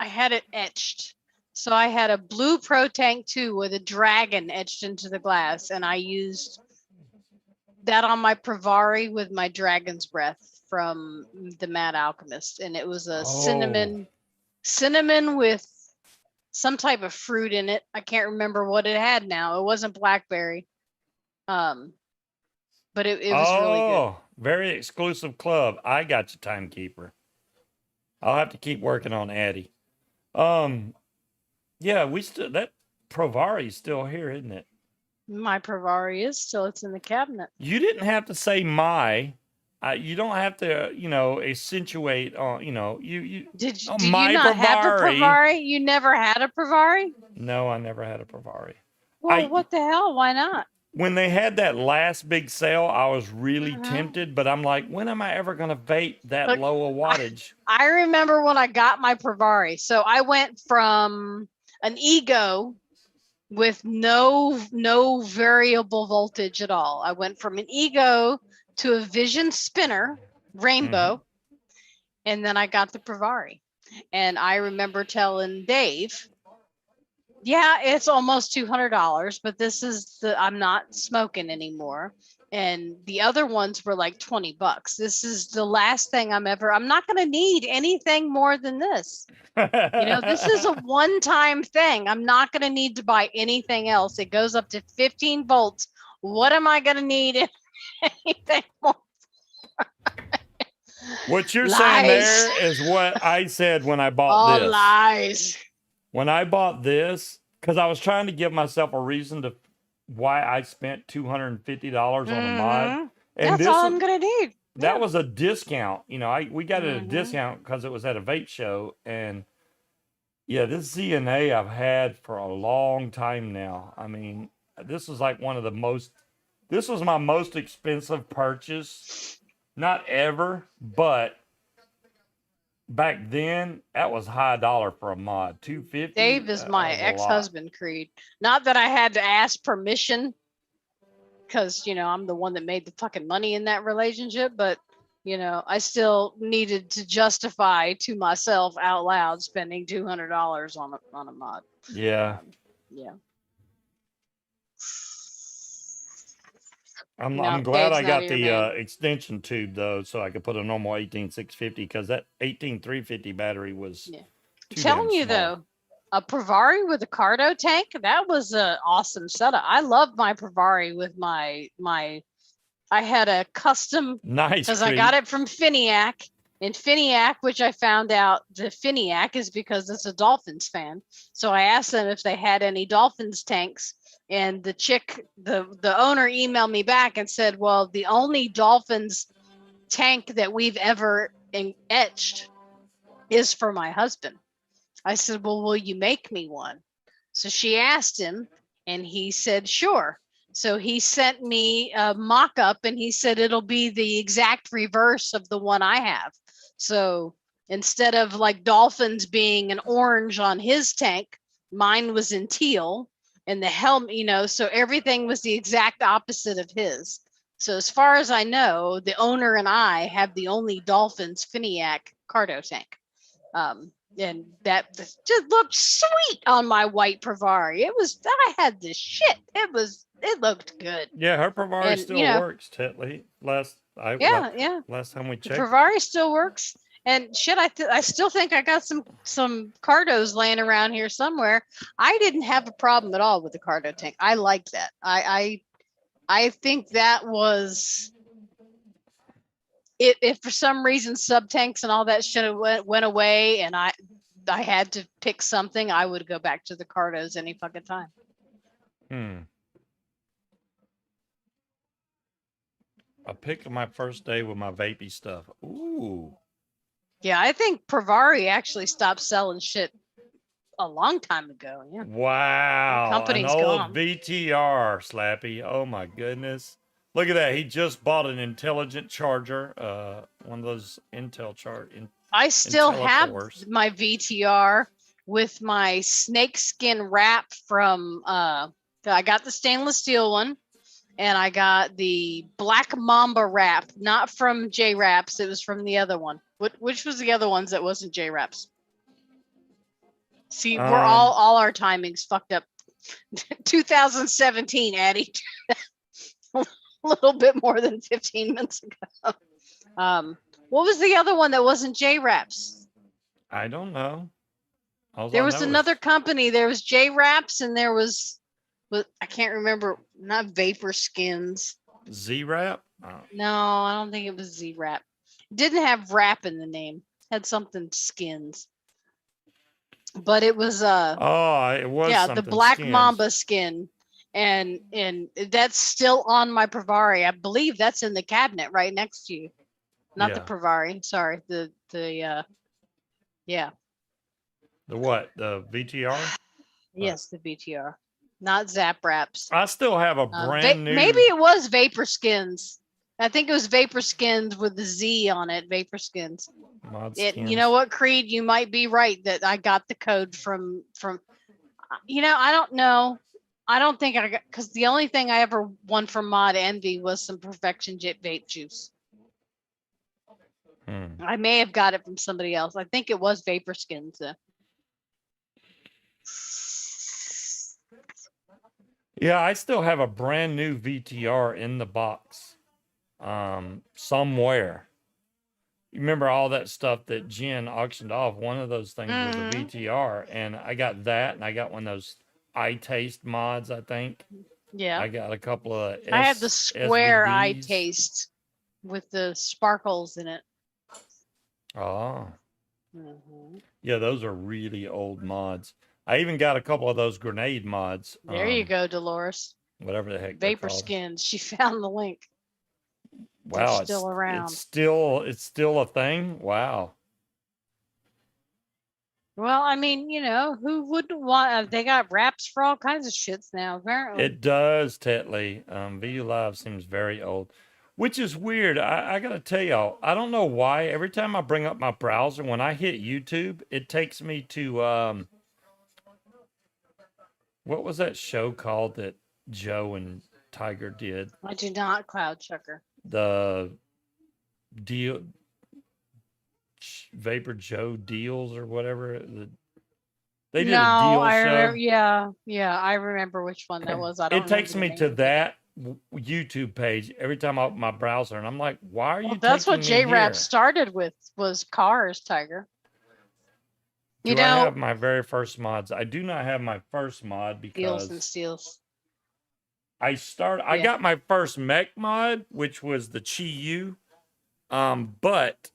had it etched. So I had a blue Pro Tank 2 with a dragon etched into the glass, and I used that on my Pravari with my dragon's breath from the Mad Alchemist, and it was a cinnamon with some type of fruit in it. I can't remember what it had now. It wasn't blackberry. But it was really good. Very exclusive club. I got you, timekeeper. I'll have to keep working on Addy. Yeah, that Provari's still here, isn't it? My Pravari is still, it's in the cabinet. You didn't have to say my. You don't have to, accentuate on, you. Did you my not have a Pravari. Pravari? You never had a Pravari? No, I never had a Pravari. Well, what the hell? Why not? When they had that last big sale, I was really tempted, but I'm like, when am I ever going to vape that Look, low a wattage? I remember when I got my Pravari. So I went from an Ego with no variable voltage at all. I went from an Ego to a Vision Spinner Rainbow, and then I got the Pravari. And I remember telling Dave, Yeah, it's almost $200, but this is I'm not smoking anymore. And the other ones were like $20. This is the last thing I'm not going to need anything more than this. This is a one-time thing. I'm not going to need to buy anything else. It goes up to 15 volts. What am I going to need anything more? What you're Lies. saying there is what I said when I bought All this. lies. When I bought this, because I was trying to give myself a reason to why I spent $250 on a mod. And That's all I'm going to need. That was a discount. We got it at a discount because it was at a vape show. And yeah, this ZNA I've had for a long time now. I mean, this was like this was my most expensive purchase. Not ever, but back then that was high dollar for a mod. $250. Dave is my ex-husband, Creed. Not that I had to ask permission, because I'm the one that made the fucking money in that relationship, but I still needed to justify to myself out loud spending $200 on a mod. Yeah. Yeah. I'm No, glad Dave's I not got here, the man. extension tube though, so I could put a normal 18650, because that 18350 battery was Yeah. too Telling damn you small. though, a Pravari with a Cardo tank, that was an awesome setup. I love my Pravari with my I had a custom, Nice, because I got it from Finiac. And Finiac, which I found out the Finiac is because it's a Dolphins fan. So I asked them if they had any Dolphins tanks. And the chick, the owner emailed me back and said, well, the only Dolphins tank that we've ever etched is for my husband. I said, well, will you make me one? So she asked him and he said, sure. So he sent me a mock-up and he said it'll be the exact reverse of the one I have. So instead of like Dolphins being an orange on his tank, mine was in teal, and the helmet, so everything was the exact opposite of his. So as far as I know, the owner and I have the only Dolphins Finiac Cardo tank. And that just looked sweet on my white Pravari. I had this shit. It looked good. Yeah, her Pravari And, still works, Tetley. Last time we The checked. Pravari still works. And shit, I still think I got some Cardos laying around here somewhere. I didn't have a problem at all with the Cardo tank. I liked that. I think that was it. If for some reason sub tanks and all that shit went away, and I had to pick something, I would go back to the Cardos any fucking time. I picked my first day with my vapey stuff. Ooh. Yeah, I think Pravari actually stopped selling shit a long time ago. Yeah. Wow. The company's an old gone. VTR, Slappy. Oh my goodness. Look at that. He just bought an intelligent charger. One of those Intel I still have IntelliCores. my VTR with my snakeskin wrap from I got the stainless steel one, and I got the Black Mamba wrap, not from J Wraps, it was from the other one. Which was the other ones that wasn't J Wraps? See, we're all our timings fucked up. 2017, Addie. A little bit more than 15 minutes ago. What was the other one that wasn't J Wraps? I don't know. There was another company. There was J Wraps, and there was I can't remember. Not Vapor Skins. Z Wrap? No, I don't think it was Z Wrap. Didn't have wrap in the name. Had something skins. But it was it was the Black skins. Mamba skin. And that's still on my Pravari. I believe that's in the cabinet right next to you. Not the Pravari. Sorry. The The what? The VTR? Yes, the VTR. Not Zap Wraps. I still have a brand new. Maybe it was Vapor Skins. I think it was Vapor Skins with the Z on it. Vapor Skins. You know what, Creed? You might be right that I got the code from. I don't know. I don't think I got, because the only thing I ever won from Mod Envy was some Perfection Jet vape juice. I may have got it from somebody else. I think it was Vapor Skins though. Yeah, I still have a brand new VTR in the box, somewhere. You remember all that stuff that Jen auctioned off? One of those things was a Mhm. VTR, and I got that, and I got one of those eye taste mods. I think Yeah. I got a couple of I had the square eye SVDs. taste with the sparkles in it. Oh, Mhm. yeah, those are really old mods. I even got a couple of those grenade mods. There you go, Dolores. Whatever the heck they're Vapor called. skins. She found the link. They're Wow, still around. it's still a thing. Wow. Well, I mean, you know, who wouldn't want? They got wraps for all kinds of shits now. Apparently, It does, Tetley. VU Live seems very old, which is weird. I gotta tell y'all, I don't know why. Every time I bring up my browser, when I hit YouTube, it takes me to what was that show called that Joe and Tiger did? I do not cloud checker. The deal, Vapor Joe deals or whatever. They did No, a deal I show. remember. Yeah, I remember which one that was. I don't. It takes remember me the to name. that YouTube page every time I open my browser, and I'm like, why are Well, you that's what taking me J Rap here? started with was cars, Tiger. You Do I know, have my very first mods? I do not have my first mod deals and because steals. I Yeah. got my first Mech mod, which was the Chi U. But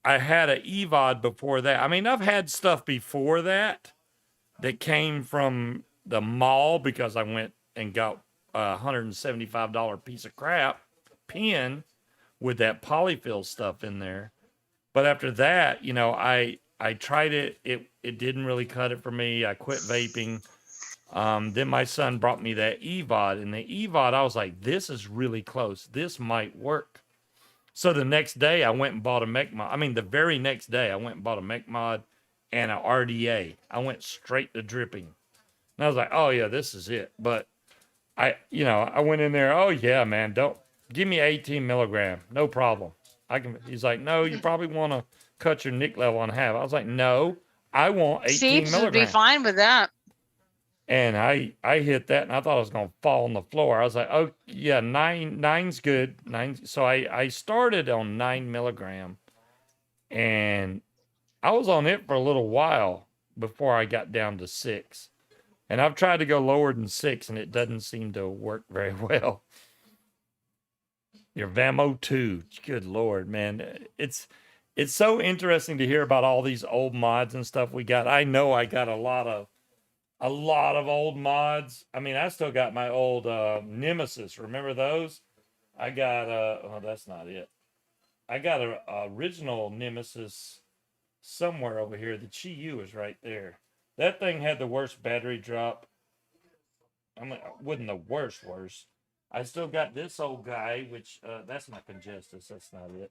I had an EVOD before that. I mean, I've had stuff before that came from the mall because I went and got a $175 piece of crap pen with that polyfill stuff in there. But after that, you know, I tried it. It didn't really cut it for me. I quit vaping. Then my son brought me that EVOD, and the EVOD, I was like, this is really close. This might work. So the next day, I went and bought a Mech mod. I mean, the very next day, I went and bought a Mech mod and a RDA. I went straight to dripping. And I was like, oh, yeah, this is it. But I went in there. Oh, yeah, man, don't give me 18 milligram. No problem. He's like, no, you probably want to cut your nick level in half. I was like, no, I want 18 Seeps would be milligrams. fine with that. And I hit that, and I thought I was gonna fall on the floor. I was like, oh yeah, nine's good. So I started on 9 milligram, and I was on it for a little while before I got down to 6. And I've tried to go lower than 6, and it doesn't seem to work very well. Your Vamo 2, good lord, man, it's so interesting to hear about all these old mods and stuff we got. I know I got a lot of old mods. I mean, I still got my old Nemesis. Remember those? I got oh, that's not it. I got a original Nemesis somewhere over here. The Chi U is right there. That thing had the worst battery drop. I mean, it wasn't the worst. I still got this old guy, which that's not Congestus. That's not it.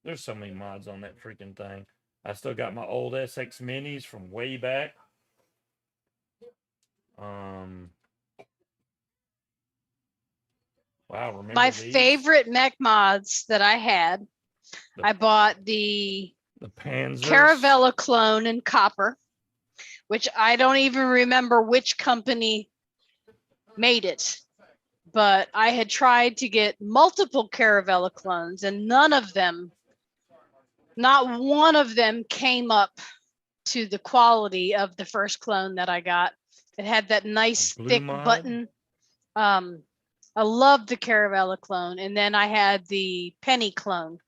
There's so many mods on that freaking thing. I still got my old SX Minis from way back. Wow, remember My these? favorite mech mods that I had, I bought the Panzers. Caravella clone in copper, which I don't even remember which company made it. But I had tried to get multiple Caravella clones, and not one of them came up to the quality of the first clone that I got. It had that nice Blue thick mod? button. I loved the Caravella clone, and then I had the Penny clone,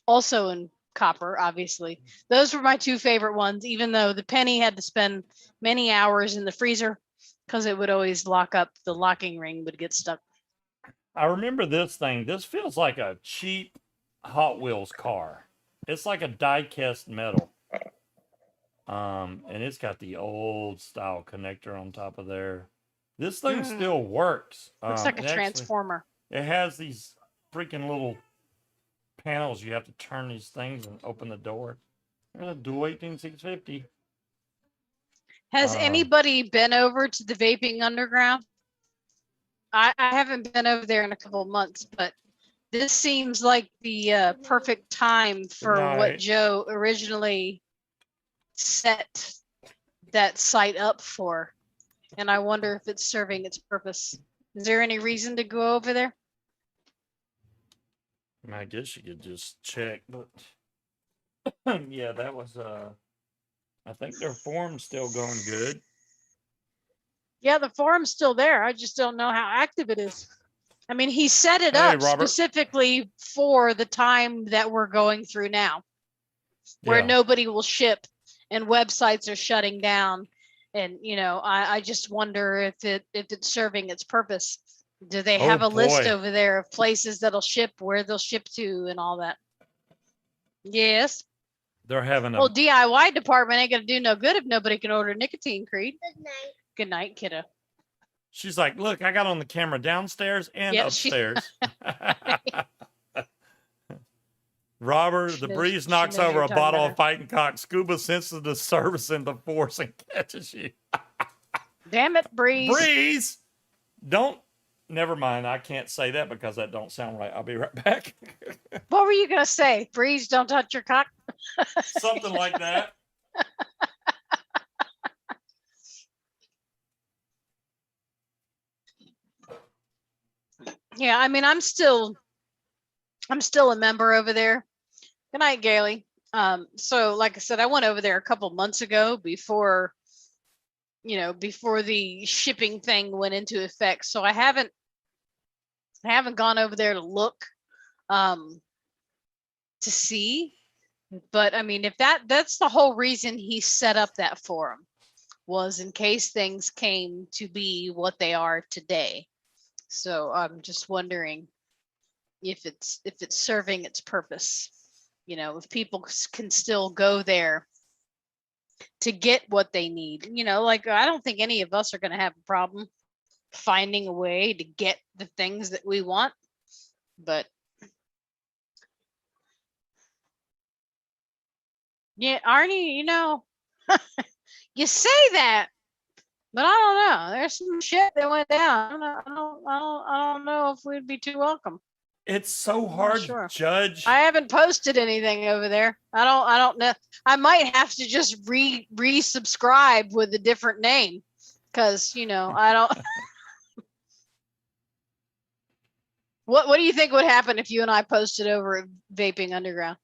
also in copper, obviously. Those were my two favorite ones, even though the Penny had to spend many hours in the freezer because it would always lock up. The locking ring would get stuck. I remember this thing. This feels like a cheap Hot Wheels car. It's like a die-cast metal. And it's got the old style connector on top of there. This thing still works. Looks like a transformer. It has these freaking little panels. You have to turn these things and open the door. There's a dual 18650. Has anybody been over to the Vaping Underground? I haven't been over there in a couple of months, but this seems like the perfect time for what Joe originally set that site up for. and I wonder if it's serving its purpose. Is there any reason to go over there? I guess you could just check, but yeah, that was I think their forum's still going good. Yeah, the forum's still there. I just don't know how active it is. I mean, he set it Hey, up Robert. specifically for the time that we're going through now, where Yeah. nobody will ship and websites are shutting down. And I just wonder if it's serving its purpose. Do they have Oh, a list boy. over there of places that'll ship, where they'll ship to, and all that? Yes. They're having a Well, DIY department ain't gonna do no good if nobody can order nicotine creed. Good night. Good night, kiddo. She's like, look, I got on the camera downstairs and Yeah, upstairs. Robert, the knows- breeze she knocks knows over you're a talking bottle about of fighting cock. Scuba senses the service in the force and catches you. Damn it, Breeze. Breeze! Don't. Never mind. I can't say that because that don't sound right. I'll be right back. What were you gonna say? Breeze, don't touch your cock. Something like that. Yeah, I mean, I'm still a member over there. Good night, Gailey. So like I said, I went over there a couple months ago before the shipping thing went into effect. So I haven't gone over there to look to see. But I mean, if that's the whole reason he set up that forum, was in case things came to be what they are today. So I'm just wondering if it's serving its purpose. If people can still go there to get what they need. Like, I don't think any of us are going to have a problem finding a way to get the things that we want. But yeah, Arnie, you say that, but I don't know. There's some shit that went down. I don't know if we'd be too welcome. It's so not hard sure. to judge. I haven't posted anything over there. I don't know. I might have to just resubscribe with a different name, because I don't. What do you think would happen if you and I posted over at Vaping Underground?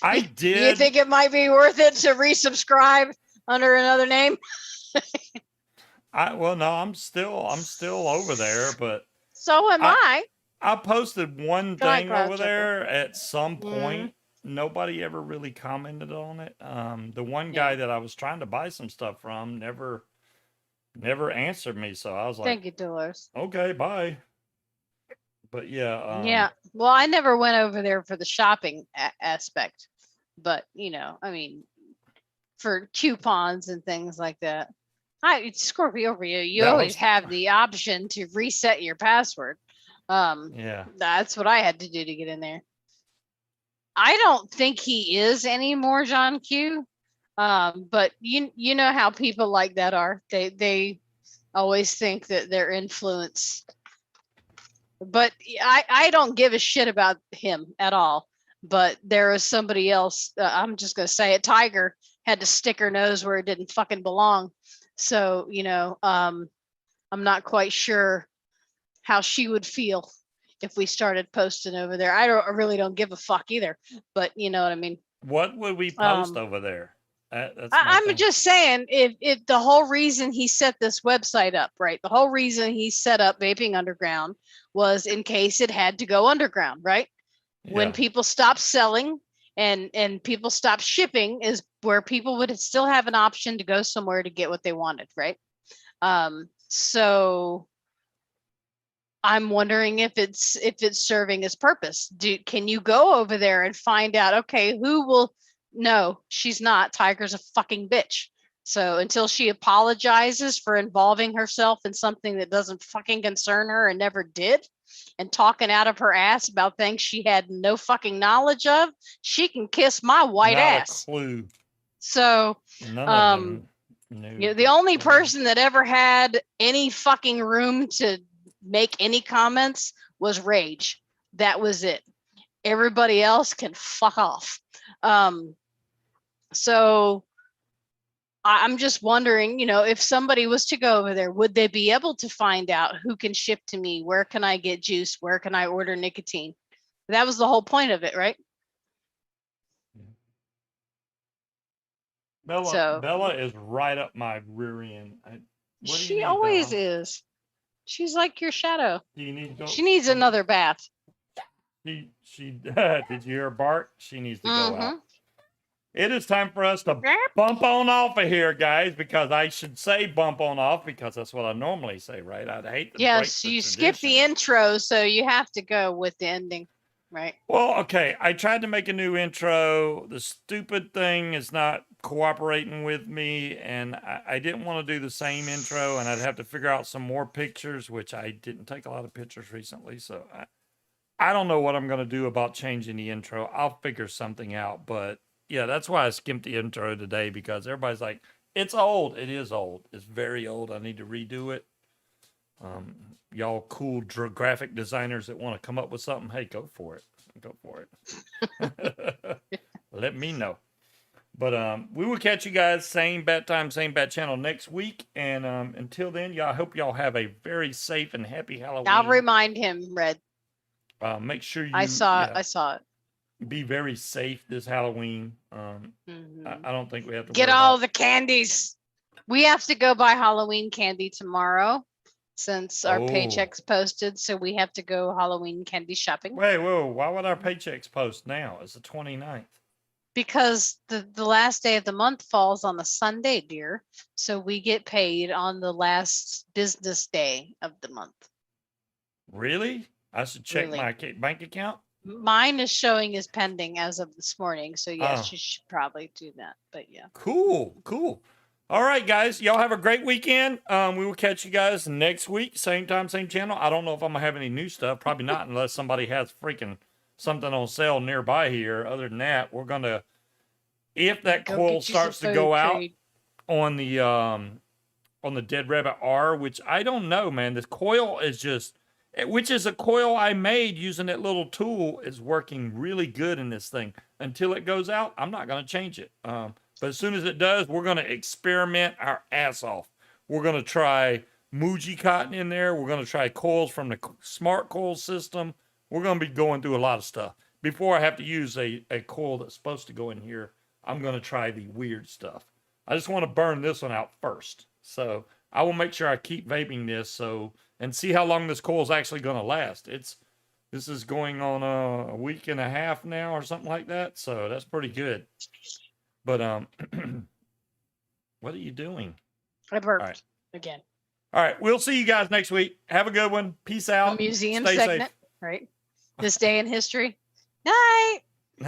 I Do you did. think it might be worth it to resubscribe under another name? Well, no, I'm still over there, but So am I. I posted one Good night, thing Cloud over Chipper. there at some Mhm. point. Nobody ever really commented on it. The one Yeah. guy that I was trying to buy some stuff from never answered me, so I was like, Thank you, Dolores. okay, bye. But yeah, Yeah. Well, I never went over there for the shopping aspect, but I mean, for coupons and things like that. Scorpio over you That always was- have the option to reset your password. yeah. That's what I had to do to get in there. I don't think he is anymore, John Q. But you know how people like that are. They always think that they're influenced. But I don't give a shit about him at all. But there is somebody else. I'm just gonna say it. Tiger had to stick her nose where it didn't fucking belong. So I'm not quite sure how she would feel if we started posting over there. I really don't give a fuck either. But you know what I mean. What would we post over there? That's my I'm thing. just saying, if the whole reason he set this website up, right? The whole reason he set up Vaping Underground was in case it had to go underground, right? When Yeah. people stop selling and people stop shipping is where people would still have an option to go somewhere to get what they wanted, right? So I'm wondering if it's serving its purpose. Can you go over there and find out, okay, who will? No, she's not. Tiger's a fucking bitch. So until she apologizes for involving herself in something that doesn't fucking concern her and never did, and talking out of her ass about things she had no fucking knowledge of, she can kiss my white Not ass. a clue. So None of them knew. the only person that ever had any fucking room to make any comments was Rage. That was it. Everybody else can fuck off. So I'm just wondering, if somebody was to go over there, would they be able to find out who can ship to me? Where can I get juice? Where can I order nicotine? That was the whole point of it, right? So- Bella is right up my rear end. What do you She need, always Bella? is. She's like your shadow. Do you need to go? She needs another bath. She did you hear her bark? She needs to go out. Mhm. It is time for us to bump on off of here, guys, because I should say bump on off because that's what I normally say, right? I'd hate to break Yes, the you skipped the tradition. intro, so you have to go with the ending, right? Well, okay. I tried to make a new intro. The stupid thing is not cooperating with me, and I didn't want to do the same intro, and I'd have to figure out some more pictures, which I didn't take a lot of pictures recently, so I don't know what I'm going to do about changing the intro. I'll figure something out, but yeah, that's why I skipped the intro today because everybody's like, it's old. It is old. It's very old. I need to redo it. Y'all cool graphic designers that want to come up with something, hey, go for it. Go for it. Let me know. But we will catch you guys same bat time, same bat channel next week. And until then, y'all, I hope y'all have a very safe and happy Halloween. I'll remind him, Red. Make sure you I saw it. be very safe this Halloween. Mhm. I don't think we have to Get worry all about- the candies. We have to go buy Halloween candy tomorrow since our Oh. paycheck's posted. So we have to go Halloween candy shopping Wait, whoa, why would our paychecks post now? It's the 29th. because the last day of the month falls on a Sunday, dear. So we get paid on the last business day of the month. Really? I should check Really. my bank account? Mine is showing as pending as of this morning. So yes, Oh. you should probably do that. But yeah. Cool. All right, guys. Y'all have a great weekend. We will catch you guys next week. Same time, same channel. I don't know if I'm going to have any new stuff. Probably not unless somebody has freaking something on sale nearby here. Other than that, we're going to, if that Go coil get you some starts to food go out trade. on the Dead Rabbit R, which I don't know, man. This coil is just, which is a coil I made using that little tool, is working really good in this thing. Until it goes out, I'm not going to change it. But as soon as it does, we're going to experiment our ass off. We're going to try Muji cotton in there. We're going to try coils from the Smart Coil system. We're going to be going through a lot of stuff. Before I have to use a coil that's supposed to go in here, I'm going to try the weird stuff. I just want to burn this one out first. So I will make sure I keep vaping this and see how long this coil is actually going to last. This is going on a week and a half now or something like that. So that's pretty good. But what are you doing? I burped right. again. All right, we'll see you guys next week. Have a good one. Peace A out. museum Stay segment, right? This day in history. Night. Safe.